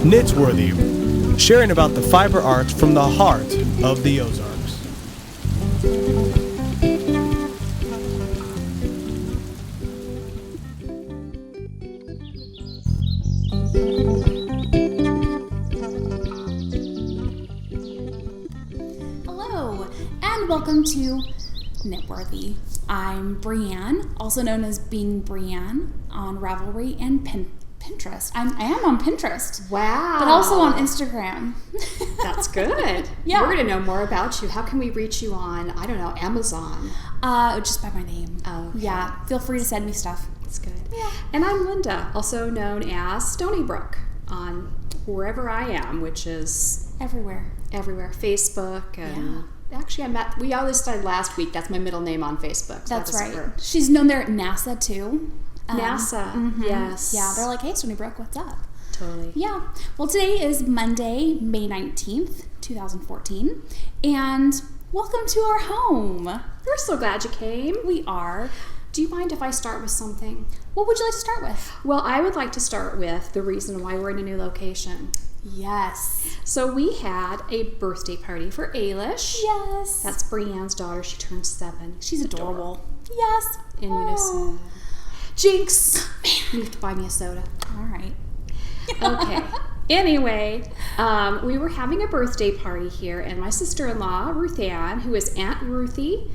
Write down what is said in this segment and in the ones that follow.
Knitworthy, sharing about the fiber arts from the heart of the Ozarks. Hello, and welcome to Knitworthy. I'm Brianne, also known as BeingBrianne on Ravelry and Pinterest. I am on Pinterest. Wow. But also on Instagram. That's good. Yeah. We're going to know more about you. How can we reach you on, I don't know, Amazon? Just by my name. Oh, okay. Yeah. Feel free to send me stuff. That's good. Yeah. And I'm Linda, also known as Stoneybrooke on wherever I am, which is Everywhere. Facebook and actually we all decided last week that's my middle name on Facebook. So That's right. She's known there at NASA too. NASA. Yes. Yeah, they're like, hey, Stoneybrooke, what's up? Totally. Yeah. Well, today is Monday, May 19th, 2014, and welcome to our home. We're so glad you came. We are. Do you mind if I start with something? What would you like to start with? Well, I would like to start with the reason why we're in a new location. Yes. So we had a birthday party for Ailish. Yes. That's Brianne's daughter. She turned 7. She's adorable. Yes. In unison. Jinx! You have to buy me a soda. All right. Okay. Anyway, we were having a birthday party here, and my sister-in-law, Ruth Ann, who is Aunt Ruthie,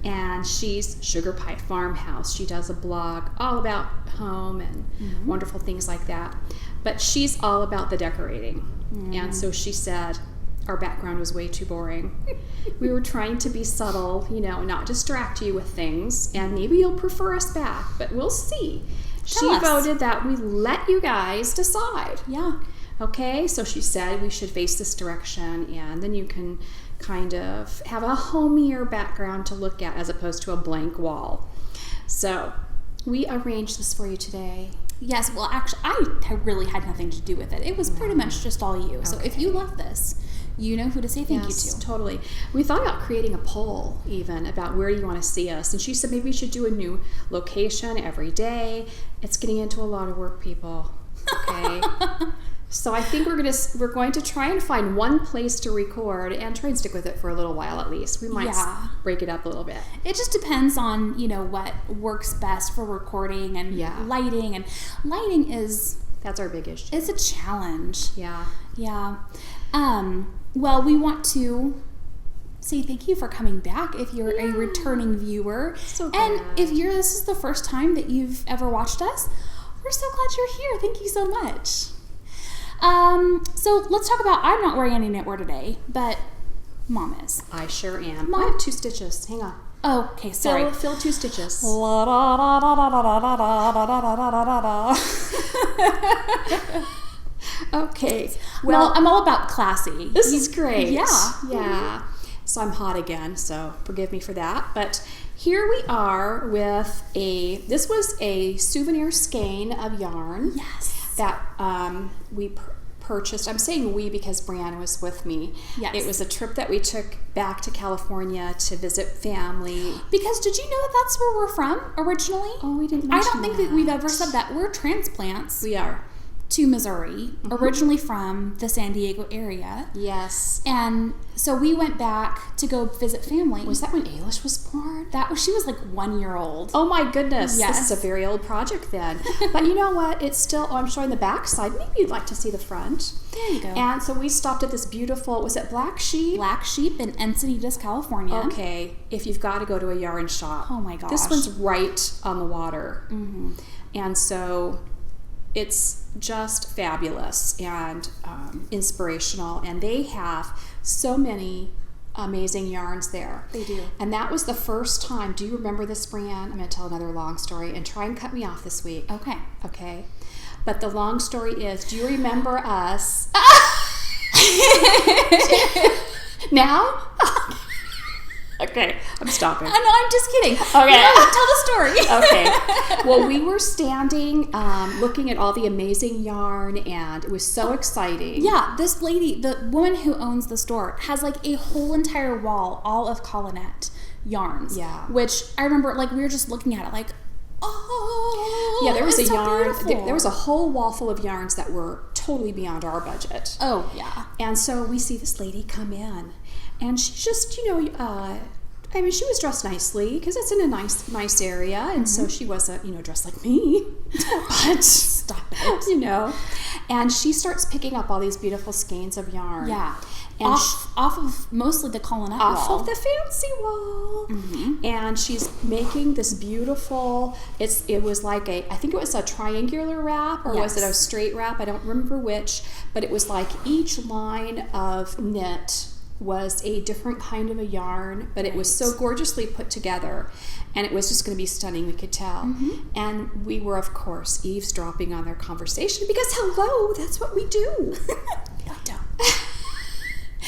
and she's Sugar Pie Farmhouse. She does a blog all about home and wonderful things like that. But she's all about the decorating. And so she said our background was way too boring. We were trying to be subtle, not distract you with things, and maybe you'll prefer us back, but we'll see. Tell us. Voted that we let you guys decide. Yeah. Okay, so she said we should face this direction, and then you can kind of have a homier background to look at as opposed to a blank wall. So we arranged this for you today. Yes. Well, actually, I really had nothing to do with it. It was pretty much just all you. So if you love this, you know who to say thank you to. Totally. We thought about creating a poll even about where you want to see us. And she said maybe we should do a new location every day. It's getting into a lot of work, people. Okay. So I think we're going to try and find one place to record and try and stick with it for a little while at least. We might break it up a little bit. It just depends on, what works best for recording and lighting. And lighting that's our big issue. It's a challenge. Yeah. Yeah. Well, we want to say thank you for coming back if you're a returning viewer. So glad. And if this is the first time that you've ever watched us, we're so glad you're here. Thank you so much. So let's talk about, I'm not wearing any knitwear today, but Mom is. I sure am. Mom. I have 2 stitches. Hang on. Oh, okay, sorry. Fill 2 stitches. Okay. Well, I'm all about classy. This is great. Yeah. Yeah. So I'm hot again, so forgive me for that. But here we are with this was a souvenir skein of yarn. Yes. That we purchased. I'm saying we because Brianne was with me. Yes. It was a trip that we took back to California to visit family. Because did you know that that's where we're from originally? Oh, we didn't I mention don't think that we've ever said that. We're transplants. We are. To Missouri, originally from the San Diego area. Yes. And so we went back to go visit family. Was that when Ailish was born? She was like 1 year old. Oh my goodness. Yes. This is a very old project then. But you know what? It's still, I'm showing the back side. Maybe you'd like to see the front. There you go. And so we stopped at this beautiful, was it Black Sheep? Black Sheep in Encinitas, California. Okay. If you've got to go to a yarn shop. Oh my gosh. This one's right on the water. Mm-hmm. And so it's just fabulous and inspirational, and they have so many amazing yarns there. They do. And that was the first time. Do you remember this, Brianne? I'm going to tell another long story and try and cut me off this week. Okay. But the long story is, do you remember us? Now? Okay, I'm stopping. No, I'm just kidding. Okay. No, tell the story. Okay. Well, we were standing looking at all the amazing yarn, and it was so exciting. Yeah, this lady, the woman who owns the store, has like a whole entire wall, all of Collinette yarns. Yeah. Which I remember, like, we were just looking at it like, oh, yeah, there was a so yarn. beautiful. There was a whole wall full of yarns that were totally beyond our budget. Oh, yeah. And so we see this lady come in, and she just, she was dressed nicely because it's in a nice area, and so she wasn't, dressed like me. But stop it, And she starts picking up all these beautiful skeins of yarn. Yeah. And off of mostly the colonette off wall. of the fancy wall. And she's making this beautiful, it was like I think it was a triangular wrap, or was it a straight wrap? I don't remember which, but it was like each line of knit was a different kind of a yarn, but it was so gorgeously put together, and it was just going to be stunning, we could tell. And we were, of course, eavesdropping on their conversation because, hello, that's what we do. I don't.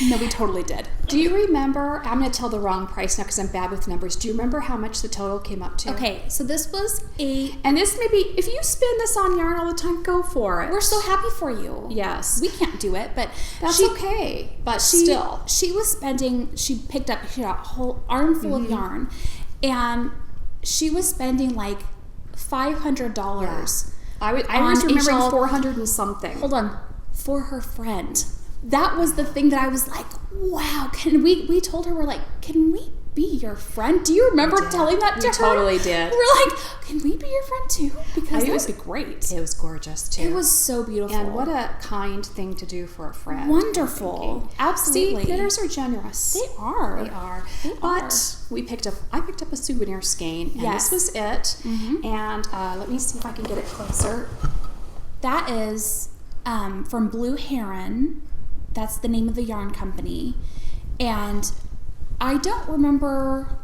No, we totally did. Do you remember, I'm going to tell the wrong price now because I'm bad with numbers. Do you remember how much the total came up to? Okay, so this was and this maybe, if you spin this on yarn all the time, go for it. We're so happy for you. Yes. We can't do it, but That's okay. But still. She picked up a whole armful of yarn, and she was spending like $500. I was remembering 400 and something. Hold on. For her friend. That was the thing that I was like, wow, we told her, we're like, can we be your friend? Do you remember telling that to her? We totally did. We're like, can we be your friend too? Because that would be great. It was gorgeous too. It was so beautiful. And what a kind thing to do for a friend. Wonderful. Absolutely. See, knitters are generous. They are. But I picked up a souvenir skein, and this was it. And let me see if I can get it closer. That is from Blue Heron. That's the name of the yarn company. And I don't remember.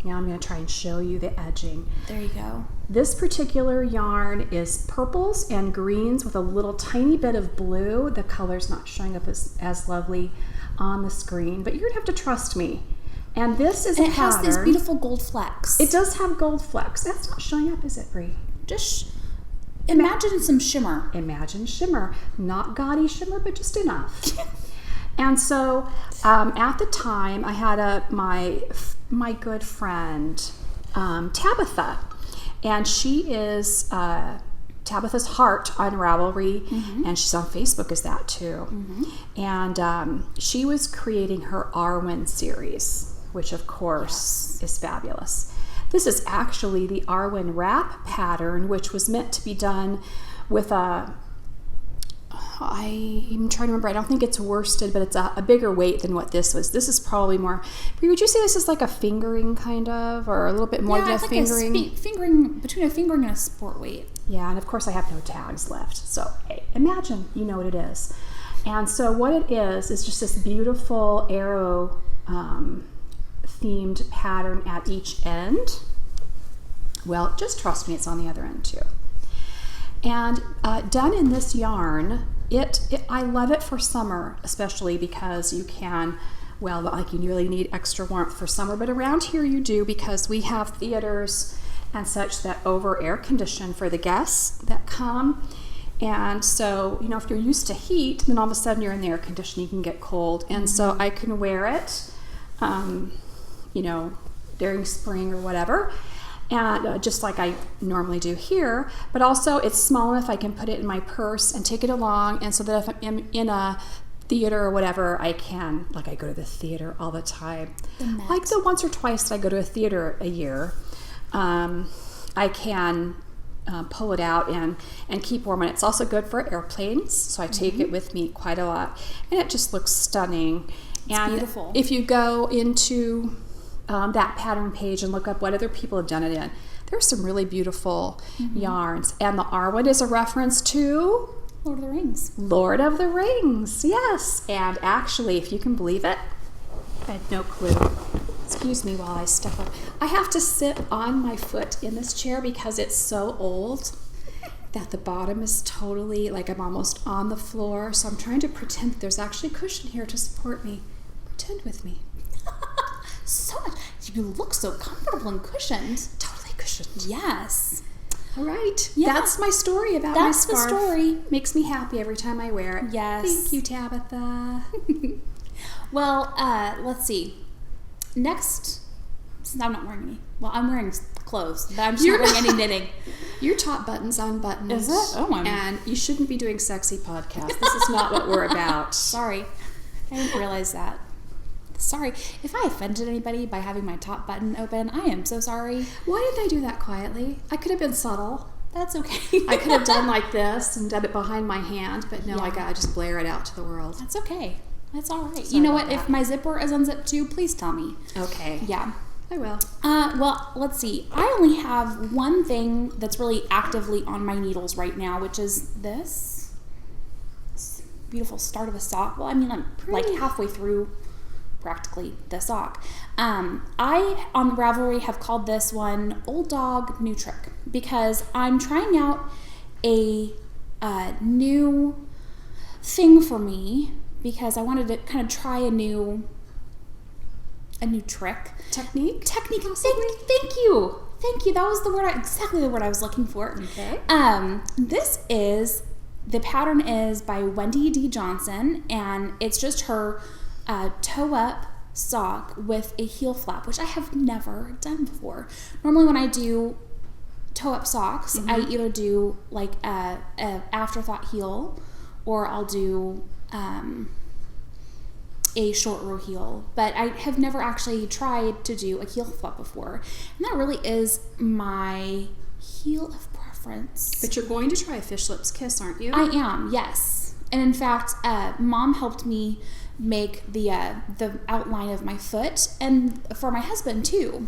Now I'm going to try and show you the edging. There you go. This particular yarn is purples and greens with a little tiny bit of blue. The color's not showing up as lovely on the screen, but you're going to have to trust me. And this is a pattern. It has these beautiful gold flecks. It does have gold flecks. That's not showing up, is it, Brie? Just imagine some shimmer. Imagine shimmer. Not gaudy shimmer, but just enough. And so at the time, I had my good friend, Tabitha. And she is Tabitha's Heart on Ravelry, and she's on Facebook as that too. And she was creating her Arwen series, which of course is fabulous. This is actually the Arwen wrap pattern, which was meant to be done with I'm trying to remember, I don't think it's worsted, but it's a bigger weight than what this was. This is probably more, would you say this is like a fingering kind of, or a little bit more than a fingering? Fingering, between a fingering and a sport weight. Yeah, and of course I have no tags left. So hey, imagine you know what it is. And so what it is just this beautiful arrow themed pattern at each end. Well, just trust me, it's on the other end too. And done in this yarn, I love it for summer, especially because you can, well, like you really need extra warmth for summer, but around here you do, because we have theaters and such that over air condition for the guests that come. And so, if you're used to heat, then all of a sudden you're in the air conditioning, you can get cold. And so I can wear it, during spring or whatever. And just like I normally do here, but also it's small enough I can put it in my purse and take it along, and so that if I'm in a theater or whatever, I can, like I go to the theater all the time, like the once or twice that I go to a theater a year, I can pull it out and keep warm. And it's also good for airplanes, so I take it with me quite a lot, and it just looks stunning. It's beautiful. If you go into that pattern page and look up what other people have done it in, there's some really beautiful yarns. And the Arwen is a reference to Lord of the Rings. Lord of the Rings, yes. And actually, if you can believe it, I had no clue. Excuse me while I step up. I have to sit on my foot in this chair because it's so old that the bottom is totally, like I'm almost on the floor. So I'm trying to pretend that there's actually a cushion here to support me. Pretend with me. So much. You look so comfortable and cushioned. Totally cushioned. Yes. All right. Yeah. That's my story about my That's scarf. the story. Makes me happy every time I wear it. Yes. Thank you, Tabitha. Well, let's see. Next, since I'm not wearing any, well, I'm wearing clothes clothes, but I'm just not doing any knitting. Your top button's unbuttoned. Is it? Oh, my. And you shouldn't be doing sexy podcasts. This is not what we're about. Sorry. I didn't realize that. Sorry. If I offended anybody by having my top button open, I am so sorry. Why did I do that quietly? I could have been subtle. That's okay. I could have done like this and done it behind my hand, but no, Yeah. I gotta just blare it out to the world. That's okay. That's all right. Sorry You know about what? If that. my zipper is unzipped too, please tell me. Okay. Yeah. I will. Well, let's see. I only have one thing that's really actively on my needles right now, which is this beautiful start of a sock. Well, I mean, I'm like halfway through practically the sock. I, on Ravelry, have called this one Old Dog New Trick because I'm trying out a new thing for me because I wanted to kind of try a new trick. Technique? Thank you. That was the word, exactly the word I was looking for. Okay. The pattern is by Wendy D. Johnson, and it's just her toe-up sock with a heel flap, which I have never done before. Normally when I do toe-up socks, I either do like a afterthought heel, or I'll do a short row heel, but I have never actually tried to do a heel flap before, and that really is my heel of preference. But you're going to try a fish lips kiss, aren't you? I am, yes. And in fact, Mom helped me make the outline of my foot, and for my husband too.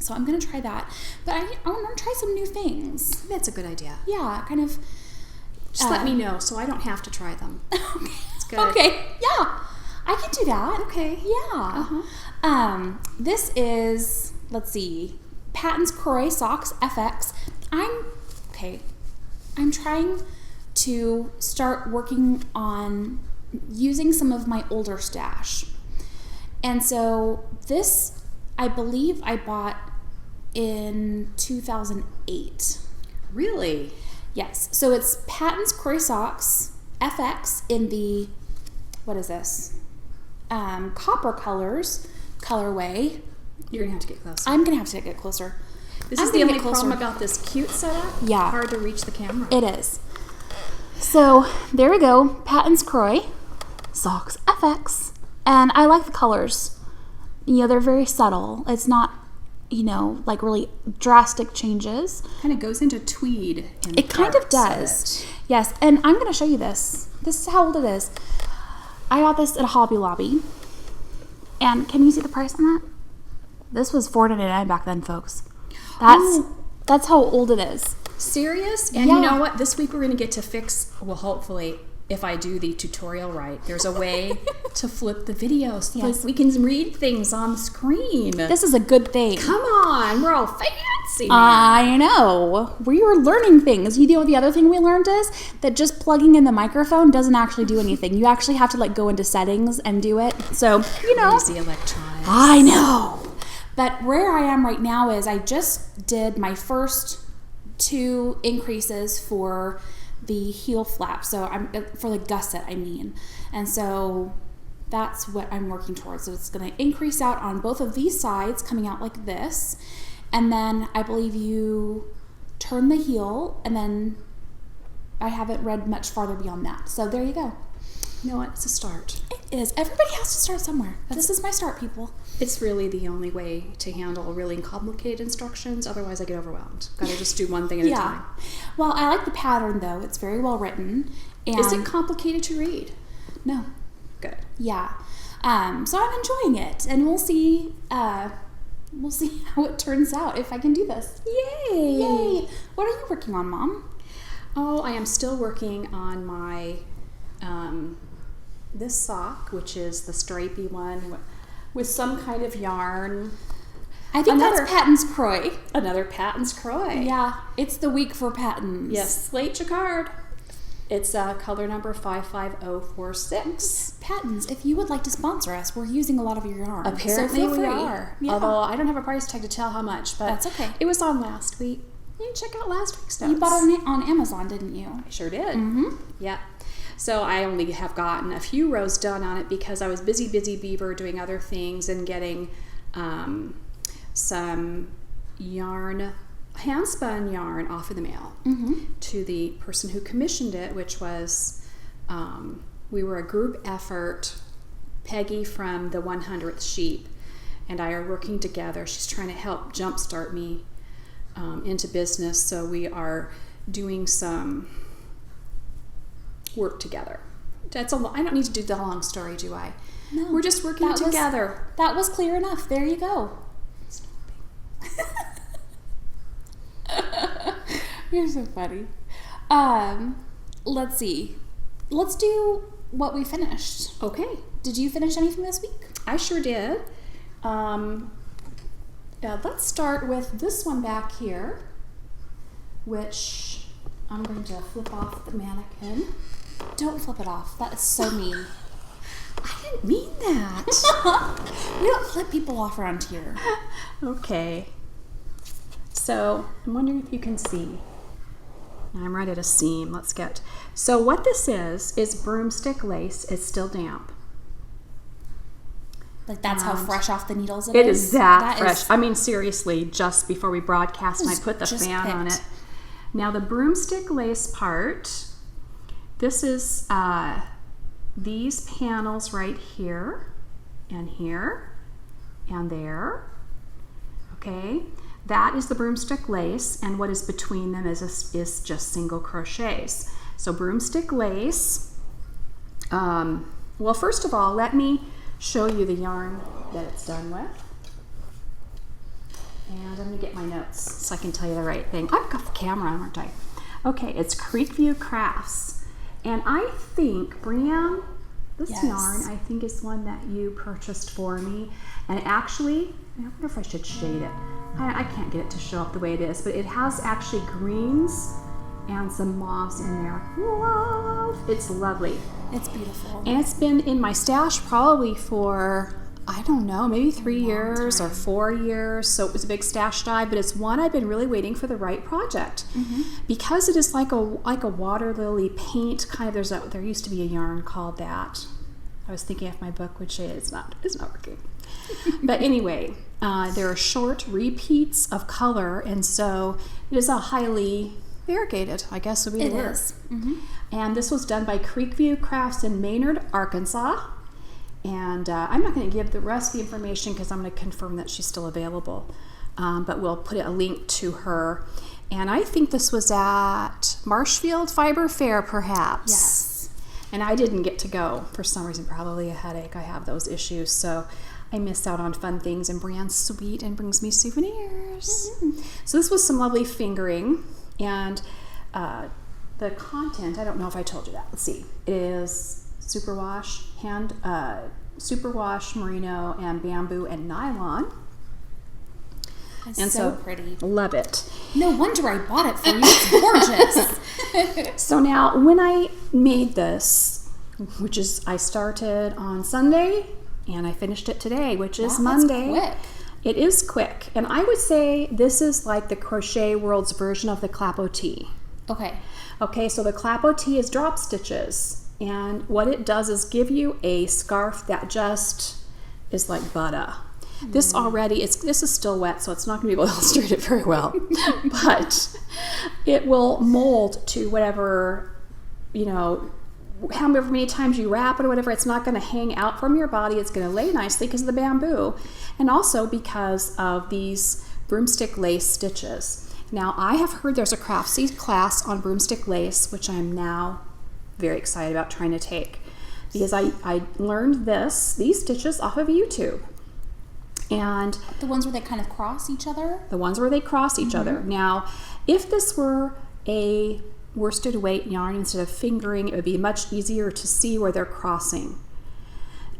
So I'm gonna try that. But I want to try some new things. That's a good idea. Yeah, kind of. Just let me know so I don't have to try them. Okay. It's good. Okay. Yeah, I can do that. Okay. Yeah. This is, let's see, Patton's Croy Socks FX. I'm trying to start working on using some of my older stash. And so this, I believe I bought in 2008. Really? Yes. So it's Patton's Croy Socks FX in the, what is this? Copper colors colorway. You're going to have to get closer. I'm going to have to get closer. This I'm is the gonna only get closer. problem about this cute setup. Yeah. Hard to reach the camera. It is. So there we go. Patton's Croy Socks FX. And I like the colors. You know, they're very subtle. It's not, you know, like really drastic changes. Kind of goes into tweed. It kind of does. Yes. And I'm going to show you this. This is how old it is. I got this at Hobby Lobby. And can you see the price on that? This was $4.99 back then, folks. That's how old it is. Serious? And you know what? This week we're going to get to fix, well, hopefully, if I do the tutorial right, there's a way to flip the video so Yes. we can read things on the screen. This is a good thing. Come on, we're all fancy. I know. We were learning things. You know, the other thing we learned is that just plugging in the microphone doesn't actually do anything. You actually have to like go into settings and do it. So, you know. Crazy electronics. I know. But where I am right now is I just did my first 2 increases for the heel flap. So I'm for the gusset, I mean. And so that's what I'm working towards. So it's going to increase out on both of these sides, coming out like this. And then I believe you turn the heel, and then I haven't read much farther beyond that. So there you go. You know what? It's a start. It is. Everybody has to start somewhere. This is my start, people. It's really the only way to handle really complicated instructions. Otherwise, I get overwhelmed. Got to just do one thing at a time. Well, I like the pattern, though. It's very well written. And Is it complicated to read? No. Good. Yeah. So I'm enjoying it, and we'll see. We'll see how it turns out if I can do this. Yay! Yay! What are you working on, Mom? Oh, I am still working on my this sock, which is the stripy one with some kind of yarn. I think that's Patton's Croy. Another Patton's Croy. Yeah, it's the week for Pattons. Yes, slate jacquard. It's color number 55046. Pattons, if you would like to sponsor us, we're using a lot of your yarn. Apparently so feel we free. are. Yeah. Although I don't have a price tag to tell how much, but That's okay. It was on last week. You can check out last week's notes. You bought it on Amazon, didn't you? I sure did. Mm-hmm. Yeah. So I only have gotten a few rows done on it because I was busy beaver doing other things and getting some yarn, hand spun yarn off in the mail to the person who commissioned it, which was, we were a group effort. Peggy from the 100th Sheep and I are working together. She's trying to help jumpstart me into business, so we are doing some work together. I don't need to do the long story, do I? No. We're just working together. That was clear enough. There you go. You're so funny. Let's see. Let's do what we finished. Okay. Did you finish anything this week? I sure did. Let's start with this one back here, which I'm going to flip off the mannequin. Don't flip it off. That is so mean. I didn't mean that. We don't flip people off around here. Okay. So I'm wondering if you can see. I'm right at a seam. So what this is broomstick lace. It's still damp. Like that's how fresh off the needles it is. That fresh. I mean, seriously, just before we broadcast, and I put the fan on it. Now the broomstick lace part, this is these panels right here and there. Okay, that is the broomstick lace, and what is between them is just single crochets. So broomstick lace. Well, first of all, let me show you the yarn that it's done with. And I'm going to get my notes so I can tell you the right thing. I've got the camera on, aren't I? Okay, it's Creekview Crafts. And I think, Brianne, this yarn, I think is one that you purchased for me. And actually, I wonder if I should shade it. I can't get it to show up the way it is, but it has actually greens and some mauves in there. Love! It's lovely. It's beautiful. And it's been in my stash probably for, I don't know, maybe 3 years or 4 years. So it was a big stash dive, but it's one I've been really waiting for the right project. Because it is like a water lily paint kind of, there used to be a yarn called that. I was thinking if my book would shade it. It's not working. But anyway, there are short repeats of color, and so it is a highly variegated, I guess would be the word. It is. And this was done by Creekview Crafts in Maynard, Arkansas. And I'm not going to give the rest of the information because I'm going to confirm that she's still available. But we'll put a link to her. And I think this was at Marshfield Fiber Fair, perhaps. Yes. And I didn't get to go for some reason, probably a headache. I have those issues, so I miss out on fun things. And Brianne's sweet and brings me souvenirs. So this was some lovely fingering. And the content, I don't know if I told you that. Let's see. It is superwash, superwash, merino, and bamboo and nylon. It's and so pretty. Love it. No wonder I bought it for you. It's gorgeous. So now, when I made this, which is I started on Sunday and I finished it today, which is Monday. That's quick. It is quick, and I would say this is like the crochet world's version of the clapot. Okay, so the clapot is drop stitches, and what it does is give you a scarf that just is like butter. This already, this is still wet, so it's not going to be able to illustrate it very well, but it will mold to whatever, however many times you wrap it or whatever. It's not going to hang out from your body. It's going to lay nicely because of the bamboo, and also because of these broomstick lace stitches. Now, I have heard there's a Craftsy class on broomstick lace, which I'm now very excited about trying to take, because I learned these stitches off of YouTube. And the ones where they kind of cross each other? The ones where they cross each other. Now, if this were a worsted weight yarn instead of fingering, it would be much easier to see where they're crossing.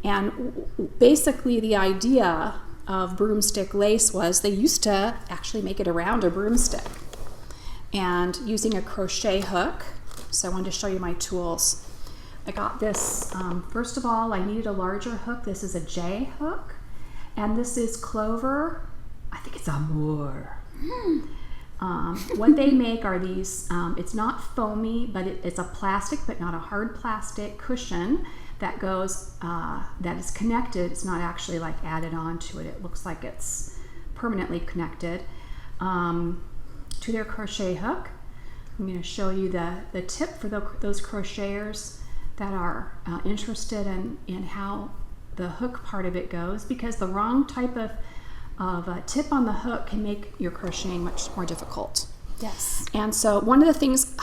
And basically the idea of broomstick lace was they used to actually make it around a broomstick and using a crochet hook. So I wanted to show you my tools. I got this, first of all, I needed a larger hook. This is a J hook, and this is Clover. I think it's Amour. What they make are these, it's not foamy, but it's a plastic, but not a hard plastic cushion that goes, that is connected. It's not actually like added on to it. It looks like it's permanently connected. to their crochet hook. I'm going to show you the tip for those crocheters that are interested in how the hook part of it goes, because the wrong type of tip on the hook can make your crocheting much more difficult. Yes. And so one of the things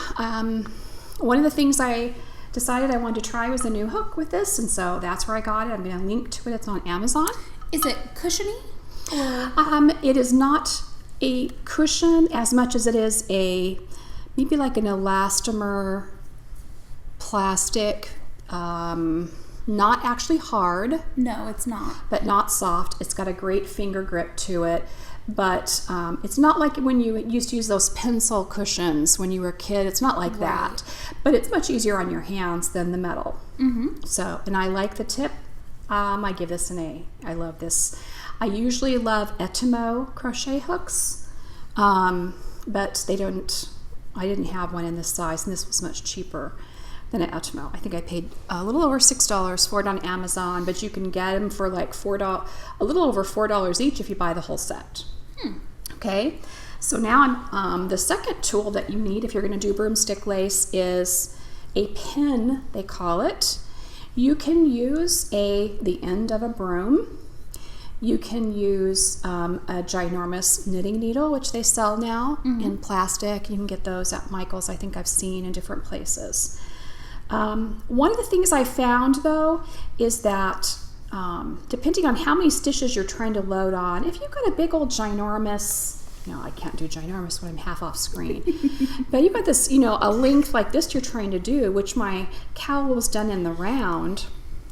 I decided I wanted to try was a new hook with this, and so that's where I got it. I'm going to link to it. It's on Amazon. Is it cushiony? Or? It is not a cushion as much as it is maybe like an elastomer plastic, not actually hard. No, it's not. But not soft. It's got a great finger grip to it. But it's not like when you used to use those pencil cushions when you were a kid. It's not like that. But it's much easier on your hands than the metal. Mm-hmm. So, and I like the tip. I give this an A. I love this. I usually love Etimo crochet hooks, but I didn't have one in this size, and this was much cheaper than an Etimo. I think I paid a little over $6 for it on Amazon, but you can get them for like $4, a little over $4 each if you buy the whole set. Okay, so now the second tool that you need if you're going to do broomstick lace is a pin, they call it. You can use the end of a broom. You can use a ginormous knitting needle, which they sell now in plastic. You can get those at Michael's, I think I've seen in different places. One of the things I found, though, is that depending on how many stitches you're trying to load on, if you've got a big old ginormous, I can't do ginormous when I'm half off screen, but you've got this, a length like this you're trying to do, which my cowl was done in the round.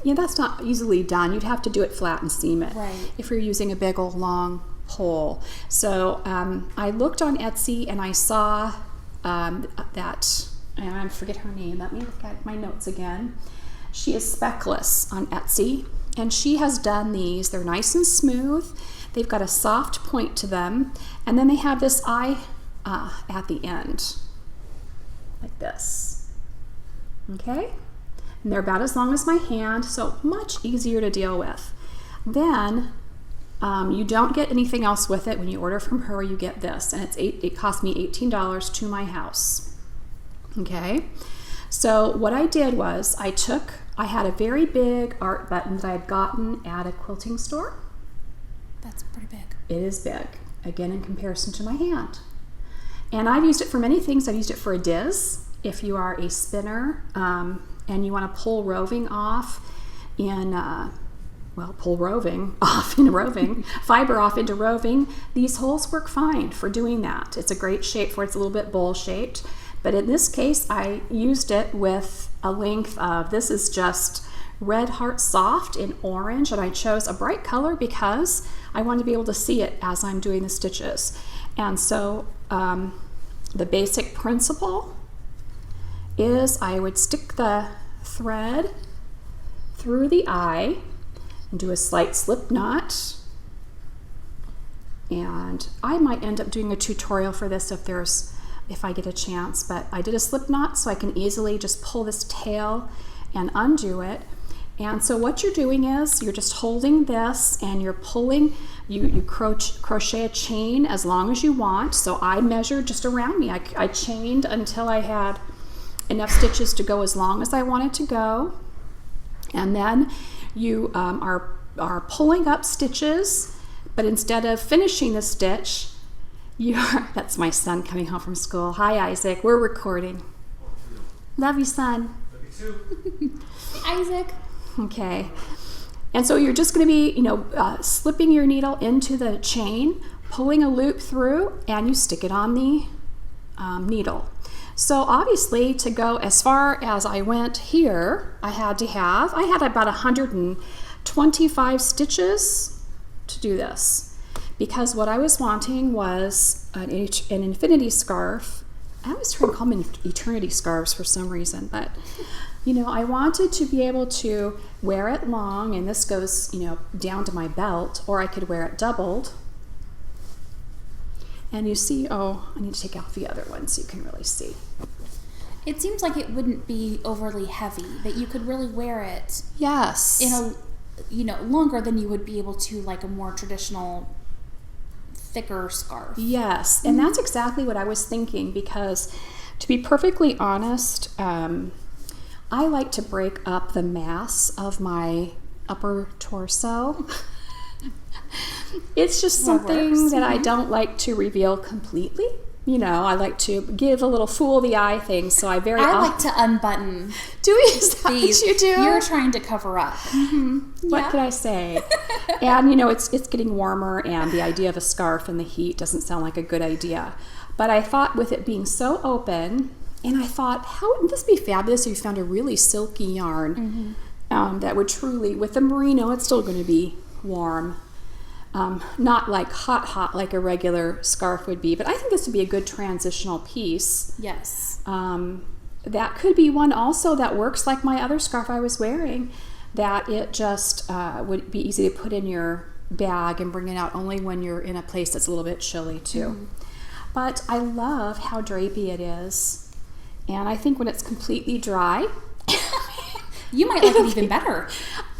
That's not easily done. You'd have to do it flat and seam it if you're using a big old long pole. So I looked on Etsy and I saw that, and I forget her name. Let me look at my notes again. She is Speckless on Etsy, and she has done these. They're nice and smooth. They've got a soft point to them, and then they have this eye at the end, like this. Okay? And they're about as long as my hand, so much easier to deal with. Then you don't get anything else with it. When you order from her, you get this, and it cost me $18 to my house. Okay, so what I did was I had a very big art button that I had gotten at a quilting store. That's pretty big. It is big, again, in comparison to my hand. And I've used it for many things. I've used it for a diz. If you are a spinner and you want to pull roving off pull roving off in roving, fiber off into roving, these holes work fine for doing that. It's a great shape for it. It's a little bit bowl shaped. But in this case, I used it with a length of, this is just Red Heart Soft in orange, and I chose a bright color because I want to be able to see it as I'm doing the stitches. And so the basic principle is I would stick the thread through the eye and do a slight slip knot. And I might end up doing a tutorial for this if I get a chance, but I did a slip knot so I can easily just pull this tail and undo it. And so what you're doing is you're just holding this and you're pulling, you crochet a chain as long as you want. So I measured just around me. I chained until I had enough stitches to go as long as I wanted to go. And then you are pulling up stitches, but instead of finishing the stitch, that's my son coming home from school. Hi, Isaac. We're recording. Love you, son. Love you too. Isaac. Okay. And so you're just going to be, slipping your needle into the chain, pulling a loop through, and you stick it on the needle. So obviously, to go as far as I went here, I had about 125 stitches to do this. Because what I was wanting was an infinity scarf. I always try to call them eternity scarves for some reason, but I wanted to be able to wear it long, and this goes down to my belt, or I could wear it doubled. And you see, I need to take out the other one so you can really see. It seems like it wouldn't be overly heavy, that you could really wear it. Yes. In a longer than you would be able to like a more traditional thicker scarf. Yes, and that's exactly what I was thinking, because to be perfectly honest, I like to break up the mass of my upper torso. It's just something that I don't like to reveal completely. You know, I like to give a little fool the eye thing, so I like to unbutton. Do you? Is that what you do? You're trying to cover up. What could I say? And you know, it's getting warmer, and the idea of a scarf in the heat doesn't sound like a good idea. But I thought, with it being so open, and I thought, how would this be fabulous if you found a really silky yarn that would truly, with the merino, it's still going to be warm. Not like hot like a regular scarf would be, but I think this would be a good transitional piece. Yes. That could be one also that works like my other scarf I was wearing, that it just would be easy to put in your bag and bring it out only when you're in a place that's a little bit chilly too. But I love how drapey it is, and I think when it's completely dry, you might like it even better.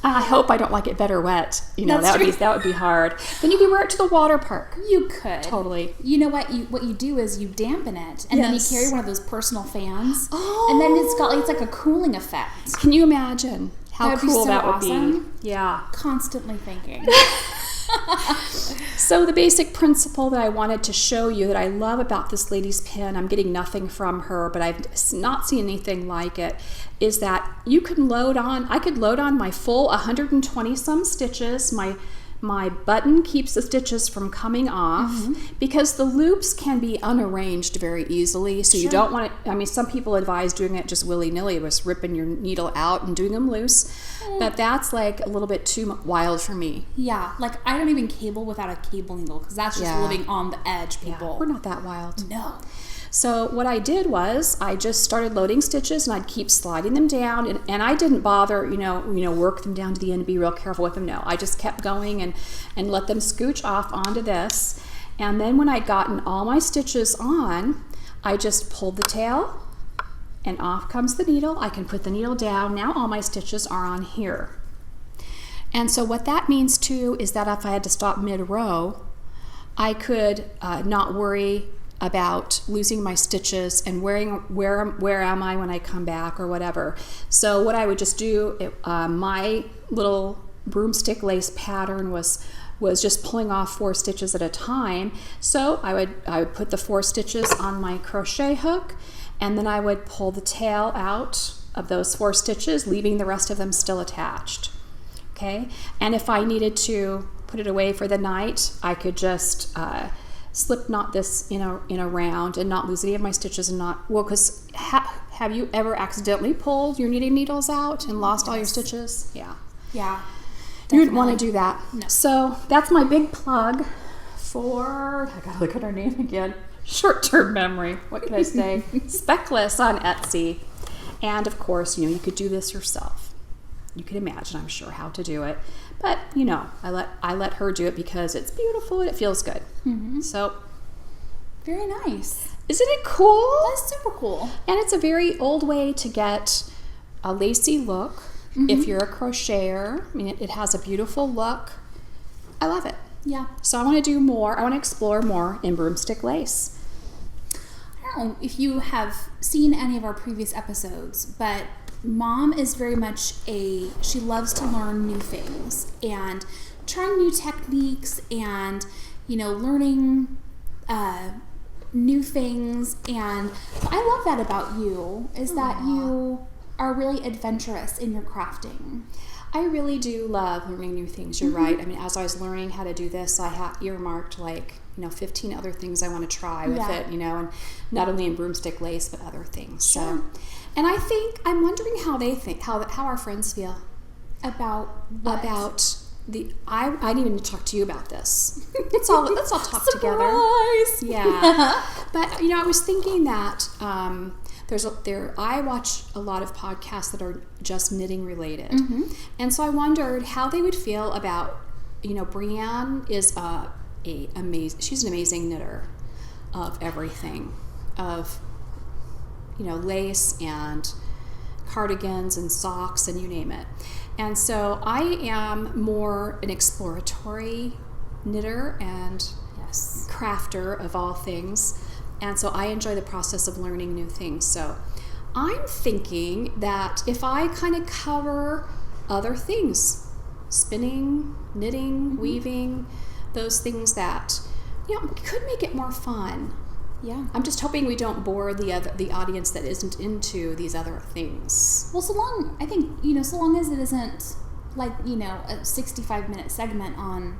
I hope I don't like it better wet. You know, that would be hard. Then you can wear it to the water park. You could. Totally. You know what you do is you dampen it, and then you carry one of those personal fans. Oh. And then it's like a cooling effect. Can you imagine how cool that would awesome. be? Yeah. Constantly thinking. So the basic principle that I wanted to show you that I love about this lady's pin, I'm getting nothing from her, but I've not seen anything like it, is that you can I could load on my full 120 some stitches. My button keeps the stitches from coming off because the loops can be unarranged very easily. So you don't want to, I mean, some people advise doing it just willy-nilly, just ripping your needle out and doing them loose. But that's like a little bit too wild for me. Yeah, like I don't even cable without a cable needle because that's just living on the edge, people. Yeah, we're not that wild. No. So what I did was I just started loading stitches, and I'd keep sliding them down, and I didn't bother, work them down to the end, be real careful with them. No, I just kept going and let them scooch off onto this. And then when I'd gotten all my stitches on, I just pulled the tail, and off comes the needle. I can put the needle down. Now all my stitches are on here. And so what that means too is that if I had to stop mid-row, I could not worry about losing my stitches and where am I when I come back or whatever. So what I would just do, my little broomstick lace pattern was just pulling off 4 stitches at a time. So I would put the 4 stitches on my crochet hook, and then I would pull the tail out of those 4 stitches, leaving the rest of them still attached. Okay, and if I needed to put it away for the night, I could just slip knot this in a round and not lose any of my stitches and not, because have you ever accidentally pulled your knitting needles out and lost all your stitches? Yeah. Yeah. You wouldn't want to do that. No. So that's my big plug for, I gotta look at her name again, short-term memory. What can I say? Speckless on Etsy. And of course, you could do this yourself. You can imagine, I'm sure, how to do it. But, I let her do it because it's beautiful and it feels good. So, very nice. Isn't it cool? That's super cool. And it's a very old way to get a lacy look if you're a crocheter. I mean, it has a beautiful look. I love it. Yeah. So I want to do more. I want to explore more in broomstick lace. I don't know if you have seen any of our previous episodes, but Mom is very much she loves to learn new things and trying new techniques and, learning new things. And I love that about you, is that you are really adventurous in your crafting. I really do love learning new things. You're right. I mean, as I was learning how to do this, I had earmarked 15 other things I want to try with it, and not only in broomstick lace, but other things. Sure. So, and I'm wondering how they think, how our friends feel about I didn't even talk to you about this. Let's all talk together. Yeah. But I was thinking that I watch a lot of podcasts that are just knitting related, and so I wondered how they would feel about Brianne is she's an amazing knitter of everything, of lace and cardigans and socks and you name it. And so I am more an exploratory knitter and crafter of all things, and so I enjoy the process of learning new things. So I'm thinking that if I kind of cover other things, spinning, knitting, weaving, those things that, could make it more fun. Yeah. I'm just hoping we don't bore the audience that isn't into these other things. Well, so long as it isn't like, a 65-minute segment on,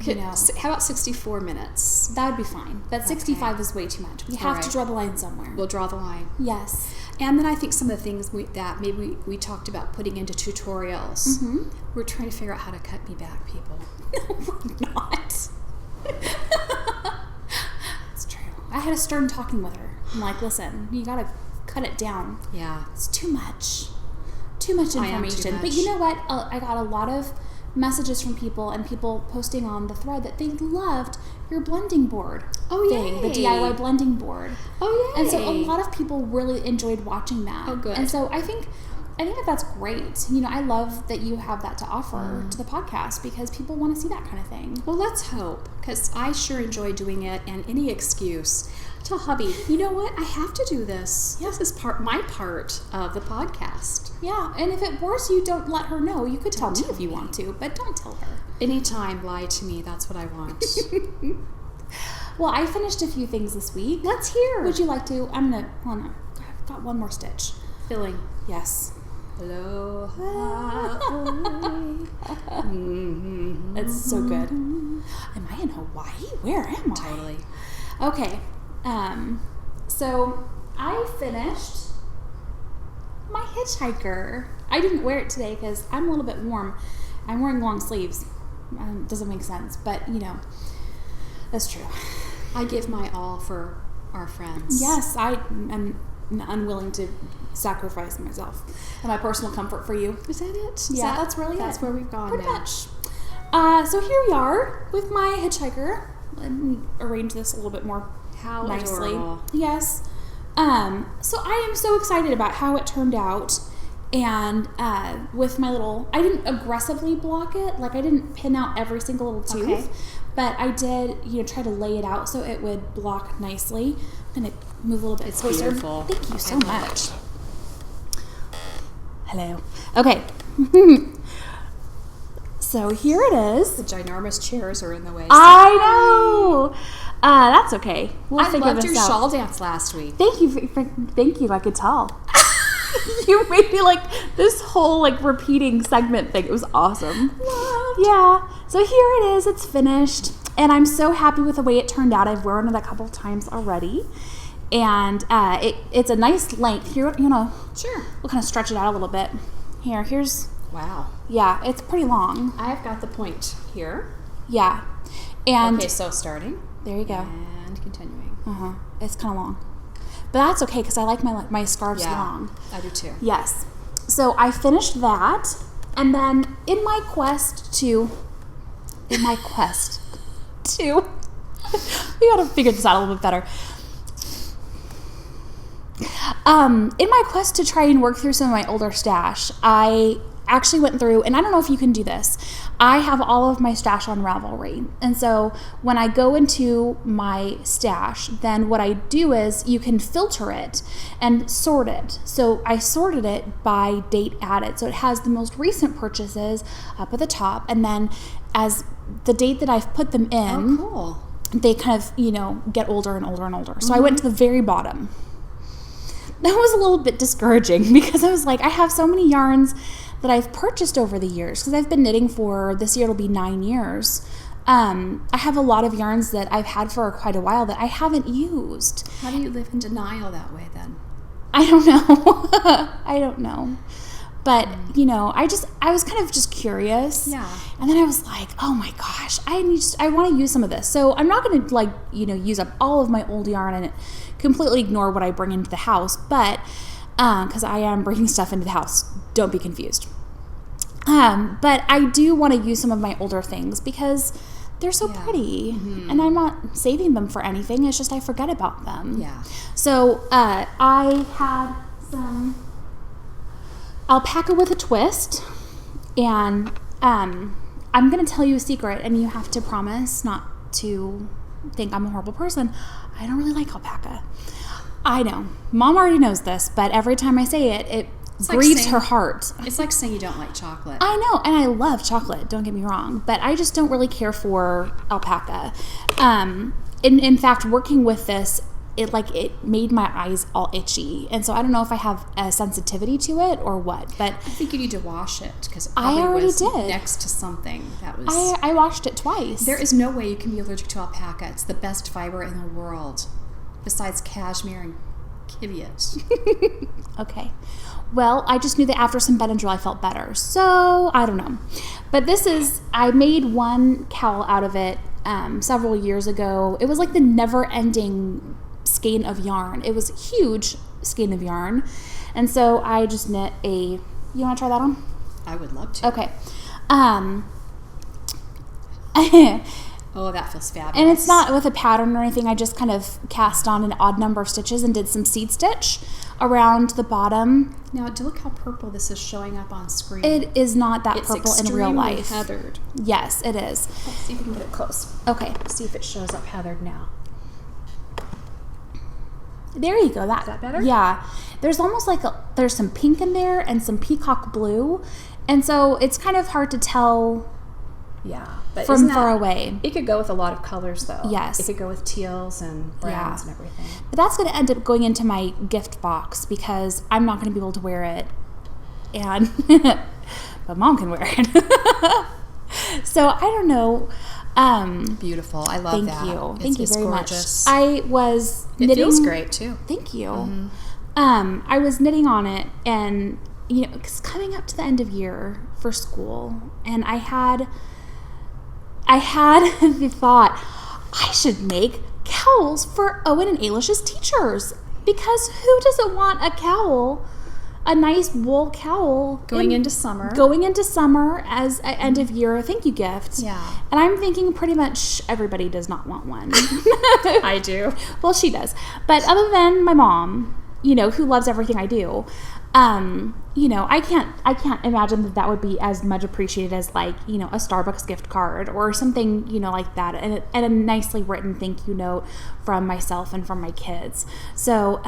How about 64 minutes? that would be fine. But 65 is way too much. We have to draw the line somewhere. We'll draw the line. Yes. And then I think some of the things that maybe we talked about putting into tutorials. Mm-hmm. We're trying to figure out how to cut me back, people. No, we're not. It's true. I had a stern talking with her. I'm like, listen, you got to cut it down. Yeah. It's too much. Too much I am too information. much. But you know what? I got a lot of messages from people and people posting on the thread that they loved your blending board thing, the DIY blending board. Oh, yay. And so a lot of people really enjoyed watching that. Oh, good. And so I think that's great. I love that you have that to offer to the podcast because people want to see that kind of thing. Well, let's hope, because I sure enjoy doing it, and any excuse. Tell hubby, you know what? I have to do this. This is my part of the podcast. Yeah, and if it bores you, don't let her know. You could tell me if you want to, but don't tell her. Anytime, lie to me. That's what I want. Well, I finished a few things this week. Let's hear. Would you like to? Hold on. I've got one more stitch. Filling. Yes. Aloha. It's so good. Am I in Hawaii? Where am I? Totally. Okay. So I finished my Hitchhiker. I didn't wear it today because I'm a little bit warm. I'm wearing long sleeves. Doesn't make sense, but that's true. I give my all for our friends. Yes, I am unwilling to sacrifice myself and my personal comfort for you. Is that it? That's really That's where we've gone pretty now. much. So here we are with my Hitchhiker. Let me arrange this a little bit more How nicely. adorable. Yes. So I am so excited about how it turned out. And with my little, I didn't aggressively block it. Like I didn't pin out every single little tooth. Okay. But I did, try to lay it out so it would block nicely. I'm going to move a little bit closer. Beautiful. Thank you so I love much. Hello. Okay. So here it is. The ginormous chairs are in the way. I know. That's okay. We'll I figure loved this your out. shawl dance last week. Thank you. Thank you. I could tell. You made me this whole repeating segment thing. It was awesome. Loved. Yeah. So here it is. It's finished. And I'm so happy with the way it turned out. I've worn it a couple times already. And it's a nice length. Here, Sure. we'll kind of stretch it out a little bit. Here's, Wow. yeah, it's pretty long. I've got the point here. Yeah. And Okay, so starting there you go. and continuing. It's kind of long. But that's okay because I like my scarves long. I do too. Yes. So I finished that. And then in my quest to we gotta figure this out a little bit better. In my quest to try and work through some of my older stash, I actually went through, and I don't know if you can do this. I have all of my stash on Ravelry. And so when I go into my stash, then what I do is you can filter it and sort it. So I sorted it by date added. So it has the most recent purchases up at the top. And then as the date that I've put them in, Oh, cool. they kind of, get older and older and older. So I went to the very bottom. That was a little bit discouraging because I was like, I have so many yarns that I've purchased over the years because I've been knitting for, this year it'll be 9 years. I have a lot of yarns that I've had for quite a while that I haven't used. How do you live in denial that way then? I don't know. I don't know. But, I was kind of just curious. Yeah. And then I was like, oh my gosh, I want to use some of this. So I'm not going to use up all of my old yarn and completely ignore what I bring into the house. But, because I am bringing stuff into the house. Don't be confused. But I do want to use some of my older things because they're so pretty. Mm-hmm. And I'm not saving them for anything. It's just I forget about them. Yeah. So I had some alpaca with a twist, and I'm going to tell you a secret, and you have to promise not to think I'm a horrible person. I don't really like alpaca. I know. Mom already knows this, but every time I say it, it grieves her heart. It's like saying you don't like chocolate. I know, and I love chocolate, don't get me wrong, but I just don't really care for alpaca. In fact, working with this, it made my eyes all itchy, and so I don't know if I have a sensitivity to it or what, but I think you need to wash it because I already was did. Next to something that was. I washed it twice. There is no way you can be allergic to alpaca. It's the best fiber in the world, besides cashmere and kiviot. Okay. Well, I just knew that after some Benadryl I felt better. So, I don't know. But I made one cowl out of it several years ago. It was like the never-ending skein of yarn. It was a huge skein of yarn. And so I just knit you want to try that on? I would love to. Okay. Oh, that feels fabulous. And it's not with a pattern or anything. I just kind of cast on an odd number of stitches and did some seed stitch around the bottom. Now, look how purple this is showing up on screen. It is not that purple in real life. It's extremely heathered. Yes, it is. Let's see if we can get it close. Okay. Let's see if it shows up heathered now. There you go. Is that better? Yeah. There's almost like there's some pink in there and some peacock blue. And so it's kind of hard to tell but from far away. It could go with a lot of colors, though. Yes. It could go with teals and browns and everything. But that's going to end up going into my gift box because I'm not going to be able to wear it. And but Mom can wear it. So I don't know. Beautiful. I love that. Thank you. Thank you very gorgeous. much. I was knitting. It feels great, too. Thank you. Mm-hmm. I was knitting on it, and it's coming up to the end of year for school, and I had the thought I should make cowls for Owen and Ailish's teachers, because who doesn't want a cowl, a nice wool cowl Going into summer as an end of year thank you gift. Yeah. And I'm thinking pretty much everybody does not want one. I do. Well, she does. But other than my mom, who loves everything I do, I can't imagine that would be as much appreciated as a Starbucks gift card or something, like that, and a nicely written thank you note from myself and from my kids. So,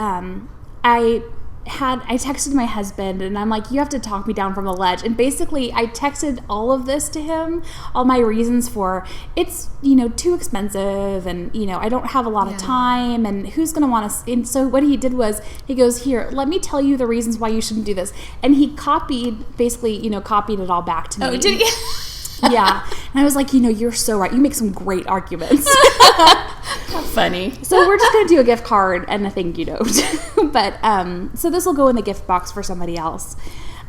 I texted my husband and I'm like, you have to talk me down from the ledge. And basically I texted all of this to him, all my reasons for it's, too expensive and, I don't have a lot of time and who's going to want to. And so what he did was he goes, here, let me tell you the reasons why you shouldn't do this. And he copied it all back to me. Oh, did he? Yeah. And I was like, you're so right. You make some great arguments. How funny. So we're just going to do a gift card and a thank you note. But, so this will go in the gift box for somebody else.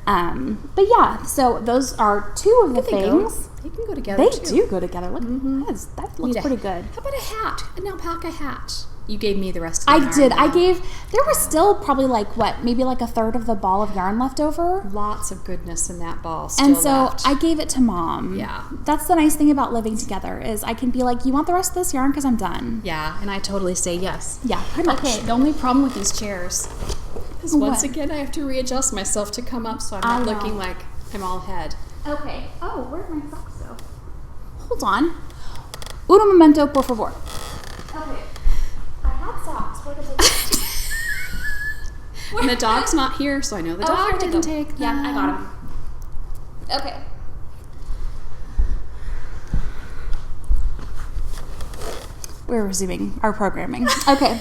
But yeah, so those are two of the things. They can go together, They too. do go together. Look, that looks pretty good. How about a hat? An alpaca hat. You gave me the rest of the yarn. I did. There was still probably maybe a third of the ball of yarn left over. Lots of goodness in that ball still And so left. I gave it to Mom. Yeah. That's the nice thing about living together is I can be like, you want the rest of this yarn? Because I'm done. Yeah, and I totally say yes. Yeah, pretty much. Okay, the only problem with these chairs is once What? again I have to readjust myself to come up so I'm not looking like I'm all head. Okay. Oh, where'd my socks go? Hold on. Uno momento, por favor. Okay. I had socks. Where did they go? And the dog's not here, so I know the dog here we didn't go. take them. Yeah, I got him. Okay. We're resuming our programming. Okay.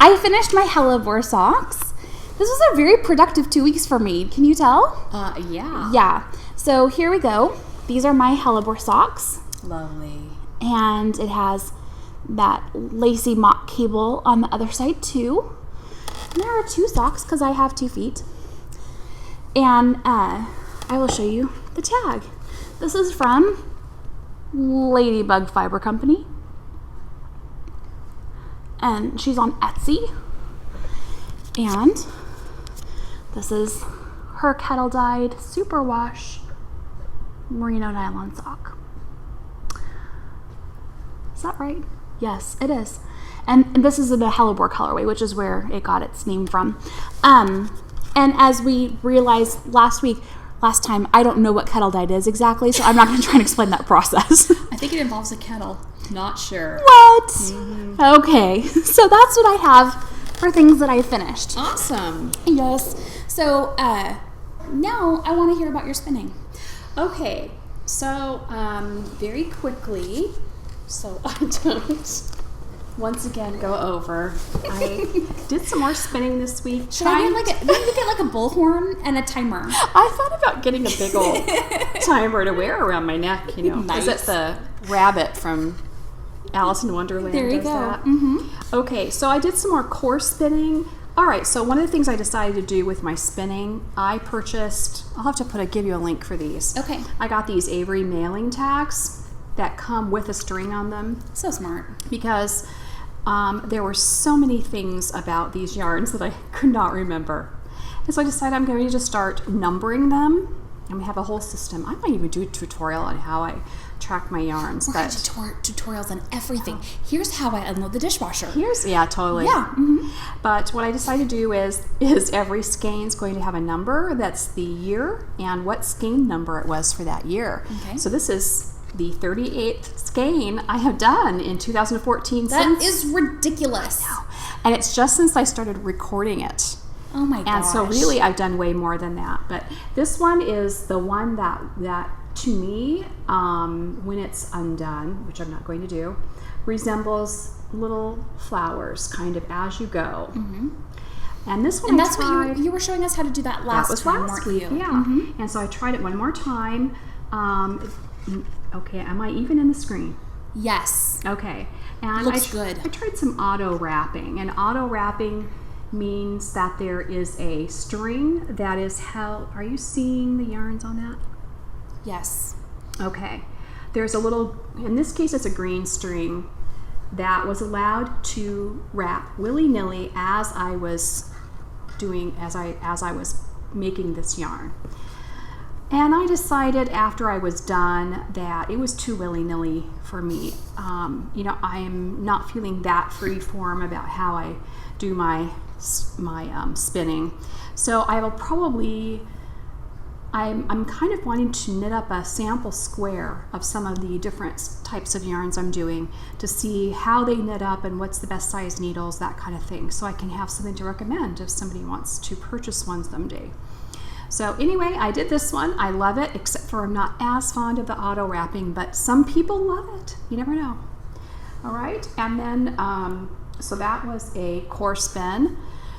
I finished my Hellebore socks. This was a very productive 2 weeks for me. Can you tell? Yeah. Yeah. So here we go. These are my Hellebore socks. Lovely. And it has that lacy mock cable on the other side too. And there are 2 socks because I have 2 feet. And I will show you the tag. This is from Ladybug Fiber Company. And she's on Etsy. And this is her kettle dyed superwash merino nylon sock. Is that right? Yes, it is. And this is in the Hellebore colorway, which is where it got its name from. And as we realized last time, I don't know what kettle dyed is exactly, so I'm not going to try and explain that process. I think it involves a kettle. Not sure. What? Okay, so that's what I have for things that I finished. Awesome. Yes. So now I want to hear about your spinning. Okay, so very quickly, so I don't once again go over. I did some more spinning this week. Should I get like a bullhorn and a timer? I thought about getting a big old timer to wear around my neck, you know. Nice. Is it the rabbit from Alice in Wonderland? There you does go. That? Mm-hmm. Okay, so I did some more core spinning. All right, so one of the things I decided to do with my spinning, I purchased, I'll have to give you a link for these. Okay. I got these Avery mailing tags that come with a string on them. So smart. Because there were so many things about these yarns that I could not remember. And so I decided I'm going to just start numbering them. And we have a whole system. I might even do a tutorial on how I track my yarns. We're going to tutorials on everything. Here's how I unload the dishwasher. Yeah, totally. Yeah. Mm-hmm. But what I decided to do is every skein is going to have a number that's the year and what skein number it was for that year. Okay. So this is the 38th skein I have done in 2014. That is ridiculous. And it's just since I started recording it. Oh my gosh. And so really I've done way more than that. But this one is the one that to me, when it's undone, which I'm not going to do, resembles little flowers kind of as you go. Mm-hmm. And this one and that's what you were showing us how to do that last time, weren't you? Yeah. Mm-hmm. And so I tried it one more time. Okay, am I even in the screen? Yes. Okay. And Looks good. I tried some auto wrapping, and auto wrapping means that there is a string that is held. Are you seeing the yarns on that? Yes. Okay. There's a little, in this case it's a green string that was allowed to wrap willy-nilly as I was making this yarn. And I decided after I was done that it was too willy-nilly for me. I'm not feeling that free form about how I do my spinning. So I will probably, I'm kind of wanting to knit up a sample square of some of the different types of yarns I'm doing to see how they knit up and what's the best size needles, that kind of thing, so I can have something to recommend if somebody wants to purchase one someday. So anyway, I did this one. I love it, except for I'm not as fond of the auto wrapping, but some people love it. You never know. All right, and then, so that was a core spin.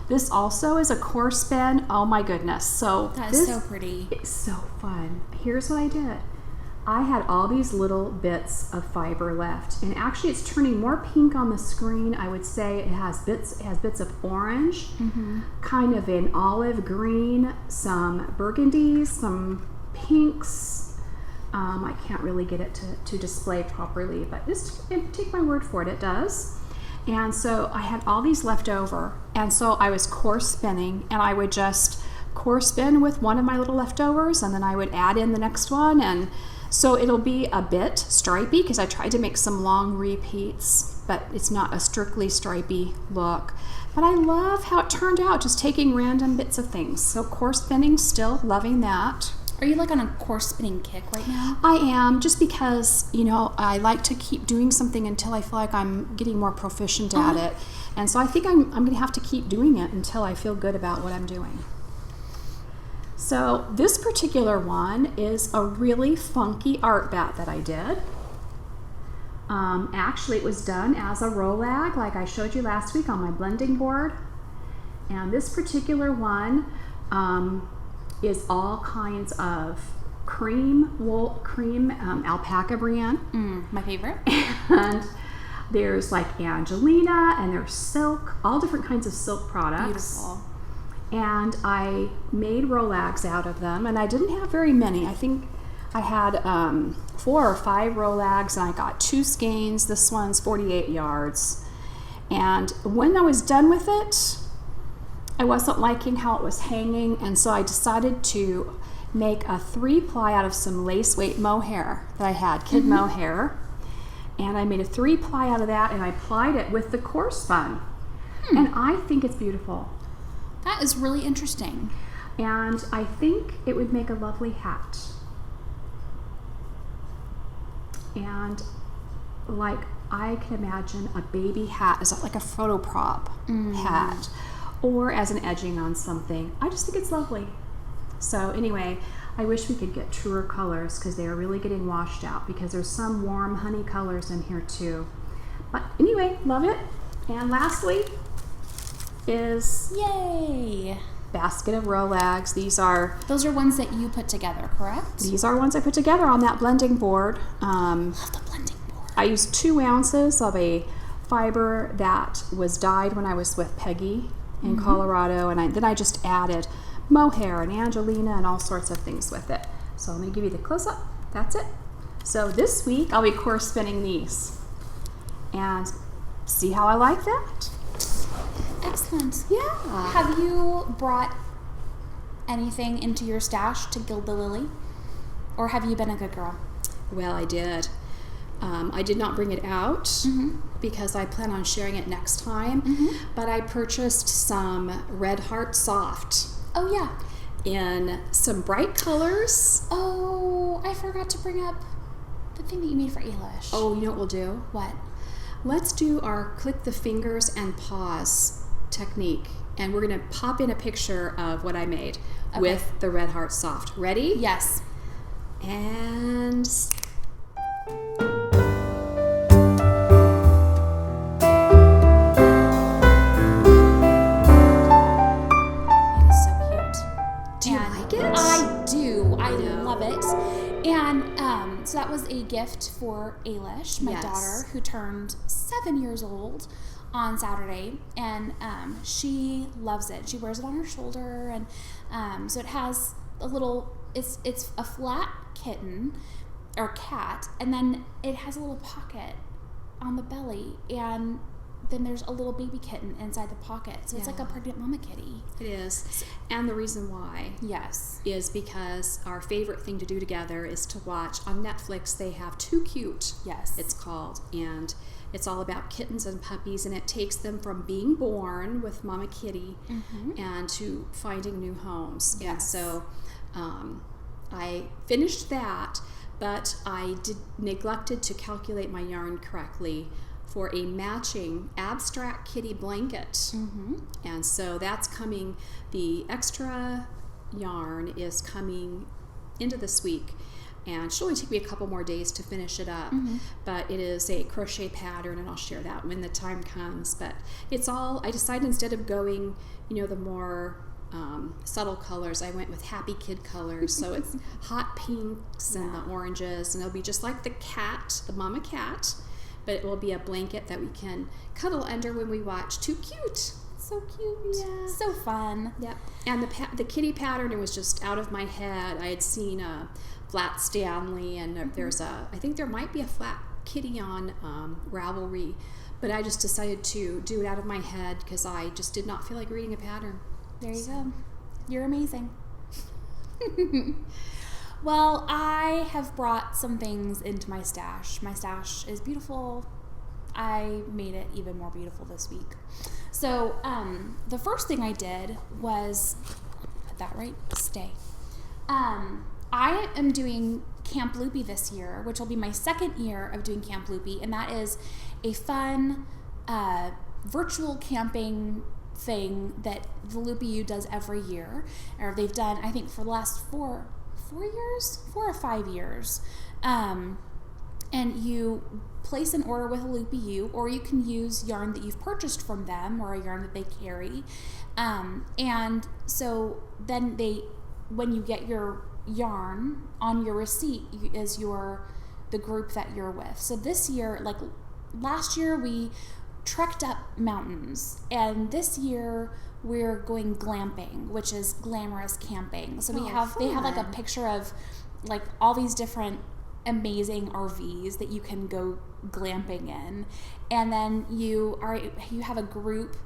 This also is a core spin. Oh my goodness. So that is so pretty. It's so fun. Here's what I did. I had all these little bits of fiber left, and actually it's turning more pink on the screen. I would say it has bits of orange, kind of an olive green, some burgundies, some pinks. I can't really get it to display properly, but just take my word for it, it does. And so I had all these left over, and so I was core spinning, and I would just core spin with one of my little leftovers, and then I would add in the next one, and so it'll be a bit stripy because I tried to make some long repeats, but it's not a strictly stripy look. But I love how it turned out, just taking random bits of things. So core spinning, still loving that. Are you like on a core spinning kick right now? I am, just because, I like to keep doing something until I feel like I'm getting more proficient at it. And so I think I'm going to have to keep doing it until I feel good about what I'm doing. So this particular one is a really funky art bat that I did. Actually, it was done as a Rolag, like I showed you last week on my blending board. And this particular one is all kinds of cream alpaca, Brianne. My favorite. And there's like Angelina, and there's silk, all different kinds of silk products. Beautiful. And I made Rolags out of them, and I didn't have very many. I think I had 4 or 5 Rolags, and I got 2 skeins. This one's 48 yards. And when I was done with it, I wasn't liking how it was hanging, and so I decided to make a 3-ply out of some lace weight mohair that I had, kid mohair. And I made a 3-ply out of that, and I plied it with the core spun. And I think it's beautiful. That is really interesting. And I think it would make a lovely hat. And like I can imagine a baby hat as like a photo prop hat, or as an edging on something. I just think it's lovely. So anyway, I wish we could get truer colors because they are really getting washed out, because there's some warm honey colors in here too. But anyway, love it. And lastly is Yay! basket of Rolags. Those are ones that you put together, correct? These are ones I put together on that blending board. Love the blending board. I used 2 ounces of a fiber that was dyed when I was with Peggy in Colorado, and then I just added mohair and Angelina and all sorts of things with it. So let me give you the close-up. That's it. So this week I'll be corespinning these and see how I like that. Excellent. Yeah. Have you brought anything into your stash to gild the lily? Or have you been a good girl? Well, I did. I did not bring it out because I plan on sharing it next time, but I purchased some Red Heart Soft Oh, yeah. in some bright colors. Oh, I forgot to bring up the thing that you made for Eilish. Oh, you know what we'll do? What? Let's do our click the fingers and pause technique, and we're going to pop in a picture of what I made with the Red Heart Soft. Ready? Yes. And So that was a gift for Eilish, my daughter, who turned 7 years old on Saturday, and she loves it. She wears it on her shoulder, and so it has a little. It's a flat kitten or cat, and then it has a little pocket on the belly, and then there's a little baby kitten inside the pocket. So it's like a pregnant mama kitty. It is. And the reason why is because our favorite thing to do together is to watch on Netflix. They have Too Cute, it's called, and it's all about kittens and puppies, and it takes them from being born with mama kitty and to finding new homes. And so I finished that, but I neglected to calculate my yarn correctly for a matching abstract kitty blanket. And so that's coming. The extra yarn is coming into this week, and it'll only take me a couple more days to finish it up, but it is a crochet pattern, and I'll share that when the time comes. But it's all, I decided instead of going, the more subtle colors, I went with happy kid colors. So it's hot pinks and the oranges, and it'll be just like the cat, the mama cat, but it will be a blanket that we can cuddle under when we watch Too Cute. So cute. Yeah. So fun. Yep. And the kitty pattern, it was just out of my head. I had seen a flat Stanley, and there's I think there might be a flat kitty on Ravelry, but I just decided to do it out of my head because I just did not feel like reading a pattern. There you go. You're amazing. Well, I have brought some things into my stash. My stash is beautiful. I made it even more beautiful this week. So the first thing I did was, put that right, stay. I am doing Camp Loopy this year, which will be my second year of doing Camp Loopy, and that is a fun virtual camping thing that the Loopy U does every year, or they've done, I think, for the last 4 or 5 years. And you place an order with a Loopy U, or you can use yarn that you've purchased from them or a yarn that they carry. And so then when you get your yarn on your receipt is the group that you're with. So this year, like last year, we trekked up mountains, and this year we're going glamping, which is glamorous camping. So they have like a picture of like all these different amazing RVs that you can go glamping in, and then you have a group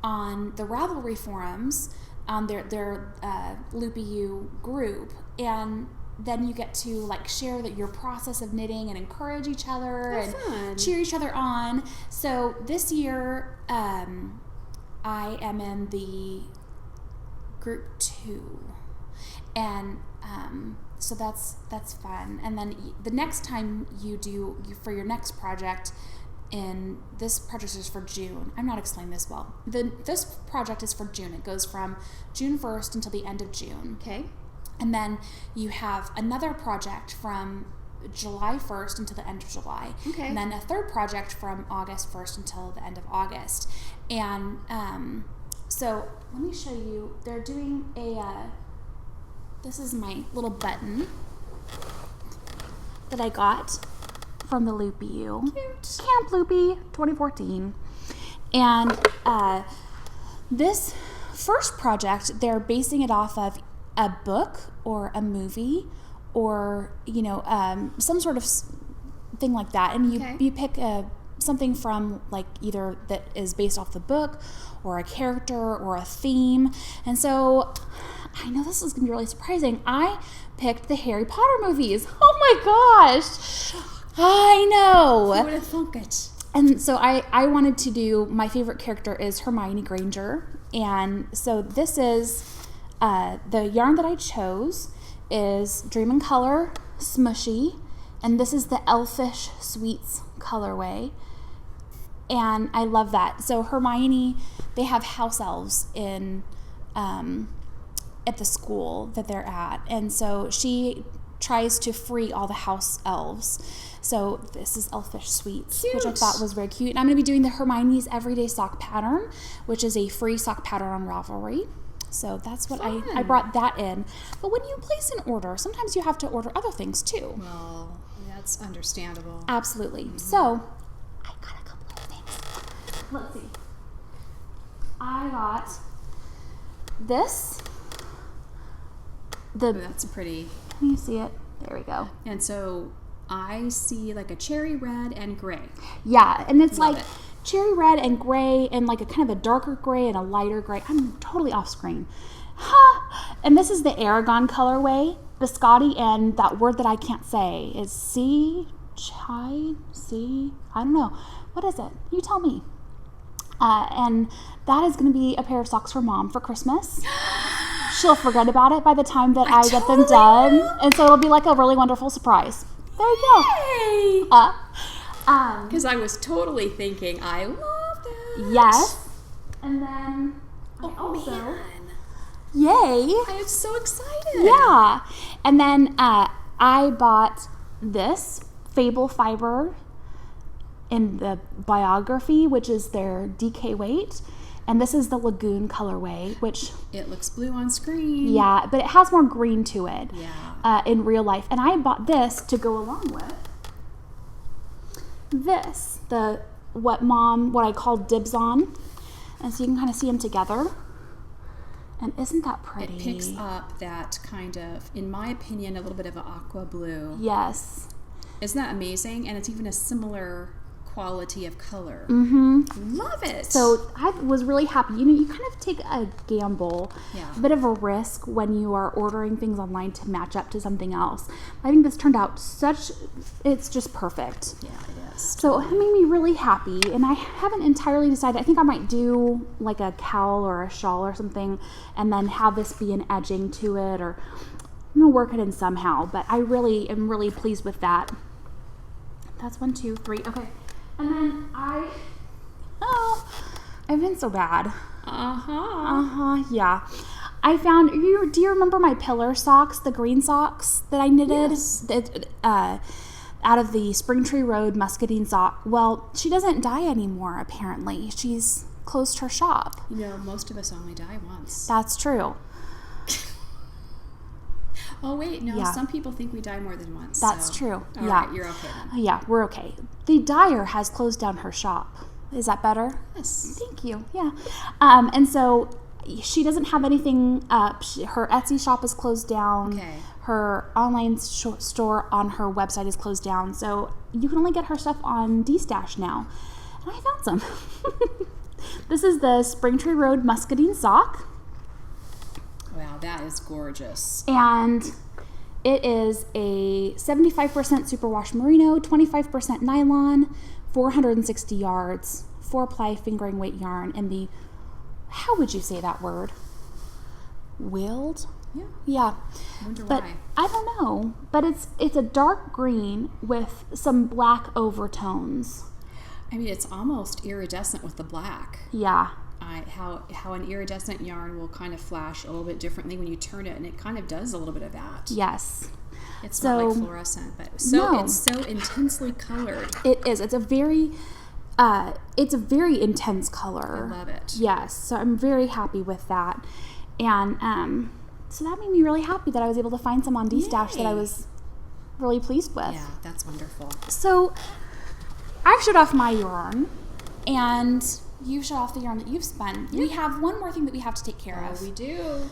on the Ravelry forums on their Loopy U group, and then you get to like share your process of knitting and encourage each other and cheer each other on. So this year I am in the group 2, and So that's fun. And then the next time for your next project, this project is for June. I'm not explaining this well. This project is for June. It goes from June 1st until the end of June. Okay. And then you have another project from July 1st until the end of July. Okay. And then a third project from August 1st until the end of August. And so let me show you. They're doing this is my little button that I got from the Loopy You. Cute. Camp Loopy 2014. And this first project, they're basing it off of a book or a movie or, some sort of thing like that. And you pick something from like either that is based off the book or a character or a theme. And so I know this is going to be really surprising. I picked the Harry Potter movies. Oh my gosh. I know. Who would have thunk it? And so I wanted to do, my favorite character is Hermione Granger. And so this is, the yarn that I chose is Dream and Color Smushy. And this is the Elfish Sweets colorway. And I love that. So Hermione, they have house elves at the school that they're at. And so she tries to free all the house elves. So this is Elfish Sweets, Cute. which I thought was very cute. And I'm going to be doing the Hermione's Everyday Sock Pattern, which is a free sock pattern on Ravelry. So that's what I brought that in. But when you place an order, sometimes you have to order other things too. Well, that's understandable. Absolutely. Mm-hmm. So I got a couple of things. Let's see. I got this. That's pretty. Can you see it? There we go. And so I see like a cherry red and gray. Yeah, and it's Love like it. cherry red and gray and like a kind of a darker gray and a lighter gray. I'm totally off screen. And this is the Aragon colorway, biscotti, and that word that I can't say is I don't know. What is it? You tell me. And that is going to be a pair of socks for Mom for Christmas. She'll forget about it by the time that I get them done. will. And so it'll be like a really wonderful surprise. There you go. Yay! Because I was totally thinking, I love that. Yes. And then I also... Man. Yay. I am so excited. Yeah. And then I bought this Fable Fiber in the Biography, which is their DK weight. And this is the Lagoon colorway, which... It looks blue on screen. Yeah, but it has more green to it Yeah. in real life. And I bought this to go along with this, what I call dibs on. And so you can kind of see them together. And isn't that pretty? It picks up that kind of, in my opinion, a little bit of an aqua blue. Yes. Isn't that amazing? And it's even a similar quality of color. Mm-hmm. Love it. So I was really happy. You kind of take a gamble, Yeah. a bit of a risk when you are ordering things online to match up to something else. I think this turned out it's just perfect. Yeah, it is. So it made me really happy, and I haven't entirely decided. I think I might do like a cowl or a shawl or something, and then have this be an edging to it, or I'm gonna work it in somehow. But I really am really pleased with that. That's 1, 2, 3. Okay, and then I've been so bad. Yeah. I found. Do you remember my pillar socks, the green socks that I knitted? Yes. Out of the Springtree Road muscadine sock. Well, she doesn't dye anymore, apparently. She's closed her shop. Most of us only dye once. That's true. Oh, wait, no. Yeah. Some people think we dye more than once. That's so. true. All Yeah. right, you're okay then. Yeah, we're okay. The dyer has closed down her shop. Is that better? Yes. Thank you. Yeah. And so she doesn't have anything up. Her Etsy shop is closed down. Okay. Her online store on her website is closed down. So you can only get her stuff on DStash now. And I found some. This is the Springtree Road muscadine sock. Wow, that is gorgeous. And it is a 75% superwash merino, 25% nylon, 460 yards, 4-ply fingering weight yarn, and the, how would you say that word? Willed? Yeah. Yeah. I wonder But why. I don't know. But it's a dark green with some black overtones. I mean, it's almost iridescent with the black. Yeah. How an iridescent yarn will kind of flash a little bit differently when you turn it, and it kind of does a little bit of that. Yes. It's not like fluorescent, but it's so intensely colored. It is. It's a very intense color. I love it. Yes. So I'm very happy with that. And so that made me really happy that I was able to find some on D-Stash that I was really pleased with. Yeah, that's wonderful. So I've showed off my yarn, and you showed off the yarn that you've spun. We have one more thing that we have to take care of. Oh, we do.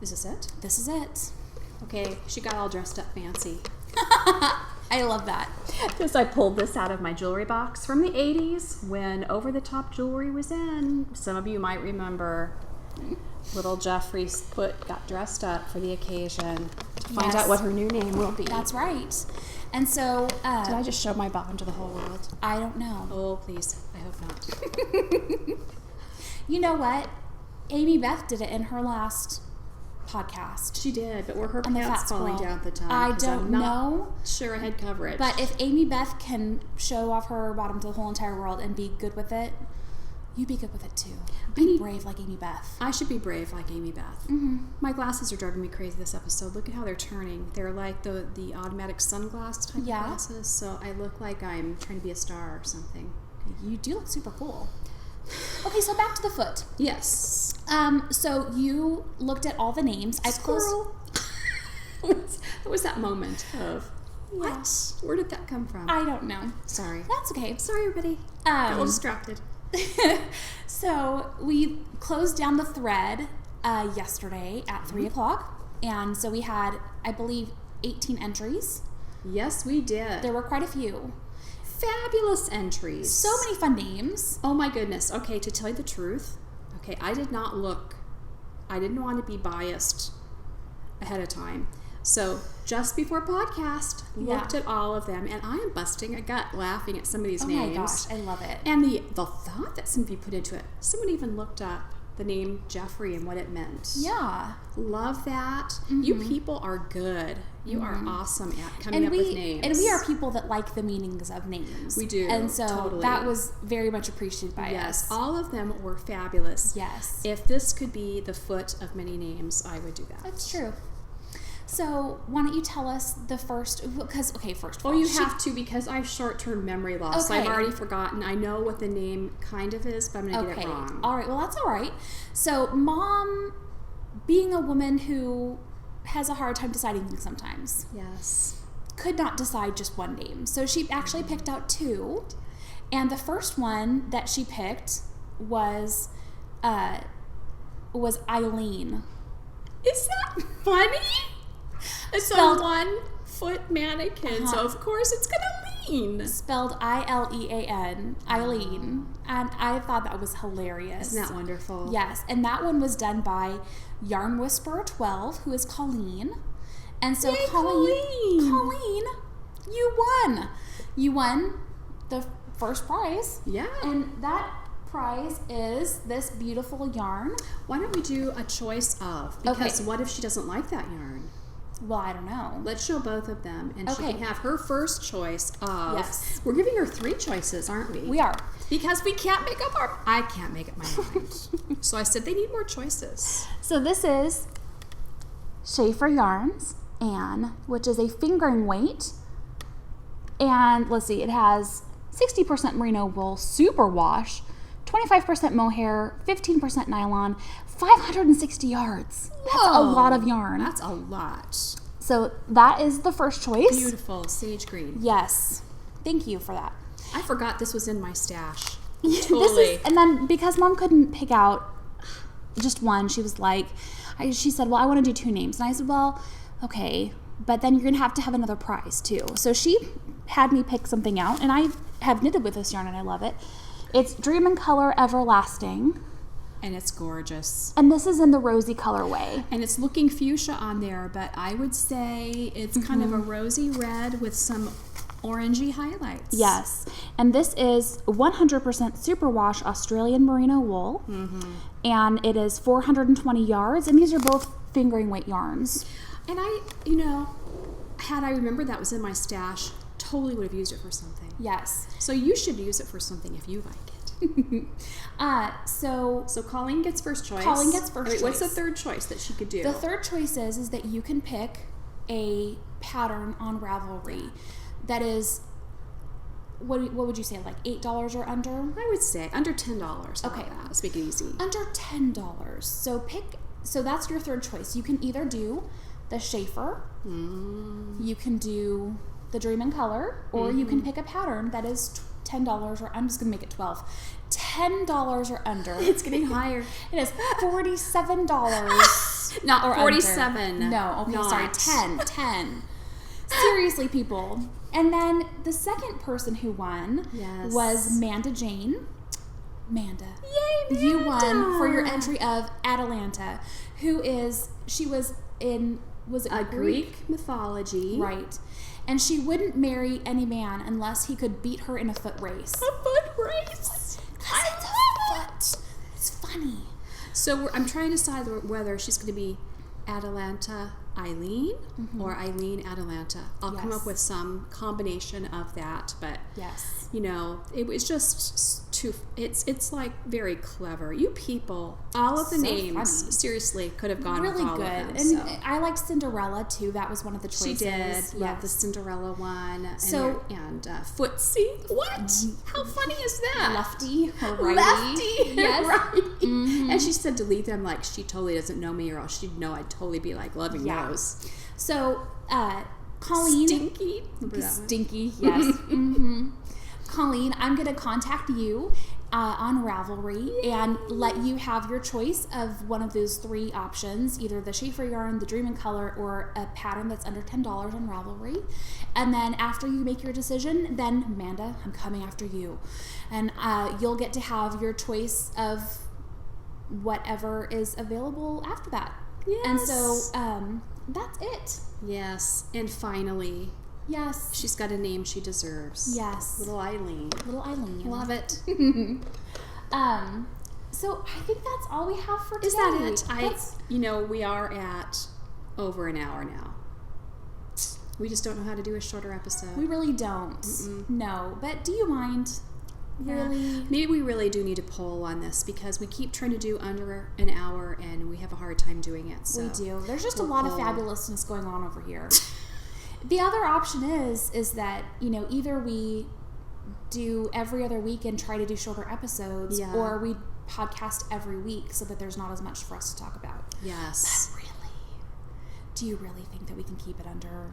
Is this it? This is it. Okay, she got all dressed up fancy. I love that. Because I pulled this out of my jewelry box from the 80s when over-the-top jewelry was in. Some of you might remember little Jeffrey's foot got dressed up for the occasion to find out what her new name will be. That's right. And so... Did I just show my bottom to the whole world? I don't know. Oh, please. I hope not. You know what? Amy Beth did it in her last podcast. She did, but were her On the pants Fat falling Squirrel. down at the time? I 'Cause don't I'm not know. sure I had coverage. But if Amy Beth can show off her bottom to the whole entire world and be good with it, you be good with it too. Be brave like Amy Beth. I should be brave like Amy Beth. Mm-hmm. My glasses are driving me crazy this episode. Look at how they're turning. They're like the automatic sunglass type glasses, so I look like I'm trying to be a star or something. You do look super cool. Okay, so back to the foot. Yes. So you looked at all the names. Squirrel. What was that moment of, what? Yeah. Where did that come from? I don't know. Sorry. That's okay. Sorry, everybody. Got a little distracted. So we closed down the thread yesterday at 3 o'clock. And so we had, I believe, 18 entries. Yes, we did. There were quite a few. Fabulous entries. So many fun names. Oh my goodness. Okay, to tell you the truth, I didn't want to be biased ahead of time. So just before podcast, looked at all of them, and I am busting a gut laughing at some of these names. Oh my gosh, I love it. And the thought that some of you put into it. Someone even looked up the name Jeffrey and what it meant. Yeah. Love that. Mm-hmm. You people are good. You are awesome at coming up with names. And we are people that like the meanings of names. We do. And so totally. that was very much appreciated by us. Yes, all of them were fabulous. Yes. If this could be the foot of many names, I would do that. That's true. So why don't you tell us the first, because, first of all. Oh, you have to, because I have short-term memory loss. Okay. I've already forgotten. I know what the name kind of is, but I'm going to get it wrong. All right. Well, that's all right. So Mom, being a woman who has a hard time deciding things sometimes, Yes. could not decide just one name. So she actually picked out two. And the first one that she picked was Eileen. Is that funny? It's a Spelled- 1 foot mannequin, so of course it's going to lean. Spelled I-L-E-A-N, Eileen. And I thought that was hilarious. Isn't that wonderful? Yes, and that one was done by Yarn Whisperer 12, who is Colleen. And so Yay, Colleen, you won. You won the first prize. Yeah. And that prize is this beautiful yarn. Why don't we do a choice of? Because what if she doesn't like that yarn? Well, I don't know. Let's show both of them, and she Okay. can have her first choice of... Yes. We're giving her 3 choices, aren't we? We are. Because we can't make up our... I can't make up my mind. So I said they need more choices. So this is Schaefer Yarns, Anne, which is a fingering weight. And let's see, it has 60% merino wool superwash, 25% mohair, 15% nylon, 560 yards. That's a lot of yarn. That's a lot. So that is the first choice. Beautiful. Sage green. Yes. Thank you for that. I forgot this was in my stash. This Totally. and then because Mom couldn't pick out just one, she was like, she said, well, I want to do 2 names. And I said, well, okay, but then you're going to have another prize too. So she had me pick something out, and I have knitted with this yarn and I love it. It's Dream and Color Everlasting. And it's gorgeous. And this is in the rosy colorway. And it's looking fuchsia on there, but I would say it's kind of a rosy red with some orangey highlights. Yes. And this is 100% superwash Australian merino wool. And it is 420 yards. And these are both fingering weight yarns. And had I remembered that was in my stash, totally would have used it for something. Yes. So you should use it for something if you like it. So Colleen gets first choice. Colleen gets first choice. What's the third choice that she could do? The third choice is that you can pick a pattern on Ravelry that is, what would you say, like $8 or under? I would say under $10. Okay. Let's make it easy. Under $10. So that's your third choice. You can either do the Schaefer, you can do the Dream in Color, or you can pick a pattern that is $10, or I'm just going to make it 12. $10 or under. It's getting higher. It is $47. Not or 47. Under. No, okay, Not. sorry, 10. Seriously, people. And then the second person who won was Manda Jane. Manda. Yay, Manda! You won for your entry of Atalanta, she was in, was it a Greek mythology. Right. And she wouldn't marry any man unless he could beat her in a foot race. A foot race? I love it. It's funny. So I'm trying to decide whether she's going to be Atalanta Eileen or Eileen Atalanta. I'll come up with some combination of that, but yes, it was just too. It's like very clever. You people, all of the So names funny. seriously could have gone really with all good. of them. And So. I like Cinderella too. That was one of the choices. She did. Love Yes. the Cinderella one. So- and Footsie. What? How funny is that? Lefty or righty. Lefty. Yes. Right. And she said delete them like she totally doesn't know me, or else she'd know I'd totally be like loving those. So, Colleen. Stinky. Remember that one? Stinky, yes. Colleen, I'm going to contact you on Ravelry and let you have your choice of one of those three options, either the Schaefer yarn, the Dream in Color, or a pattern that's under $10 on Ravelry. And then after you make your decision, then Amanda, I'm coming after you. And you'll get to have your choice of whatever is available after that. Yes. And so that's it. Yes. And finally, Yes. she's got a name she deserves. Yes. Little Eileen. Little Eileen. Love it. So I think that's all we have for today. Is that it? We are at over an hour now. We just don't know how to do a shorter episode. We really don't. No. But do you mind? Really? Maybe we really do need a poll on this because we keep trying to do under an hour and we have a hard time doing it. So We do. There's just a lot of fabulousness going on over here. The other option is that, either we do every other week and try to do shorter episodes, or we podcast every week so that there's not as much for us to talk about. Yes. But really, do you really think that we can keep it under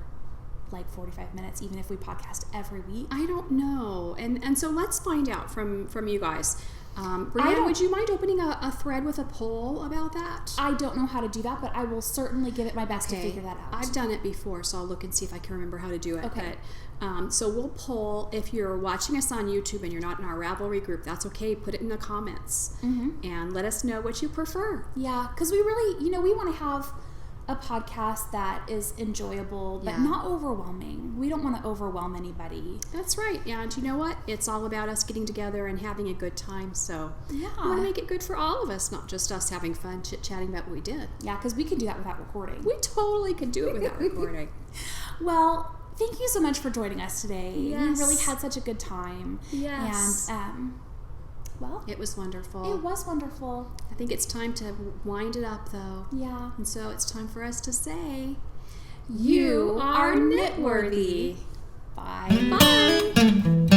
like 45 minutes even if we podcast every week? I don't know. And so let's find out from you guys. Brianne, would you mind opening a thread with a poll about that? I don't know how to do that, but I will certainly give it my best to figure that out. I've done it before, so I'll look and see if I can remember how to do it. Okay. But, so we'll poll. If you're watching us on YouTube and you're not in our Ravelry group, that's okay. Put it in the comments and let us know what you prefer. Yeah, because we really, we want to have a podcast that is enjoyable, but not overwhelming. We don't want to overwhelm anybody. That's right. And you know what? It's all about us getting together and having a good time. So we want to make it good for all of us, not just us having fun chit-chatting about what we did. Yeah, because we can do that without recording. We totally could do it without recording. Well, thank you so much for joining us today. Yes. We really had such a good time. Yes. And, it was wonderful. It was wonderful. I think it's time to wind it up, though. Yeah. And so it's time for us to say, You are knitworthy. Bye. Bye.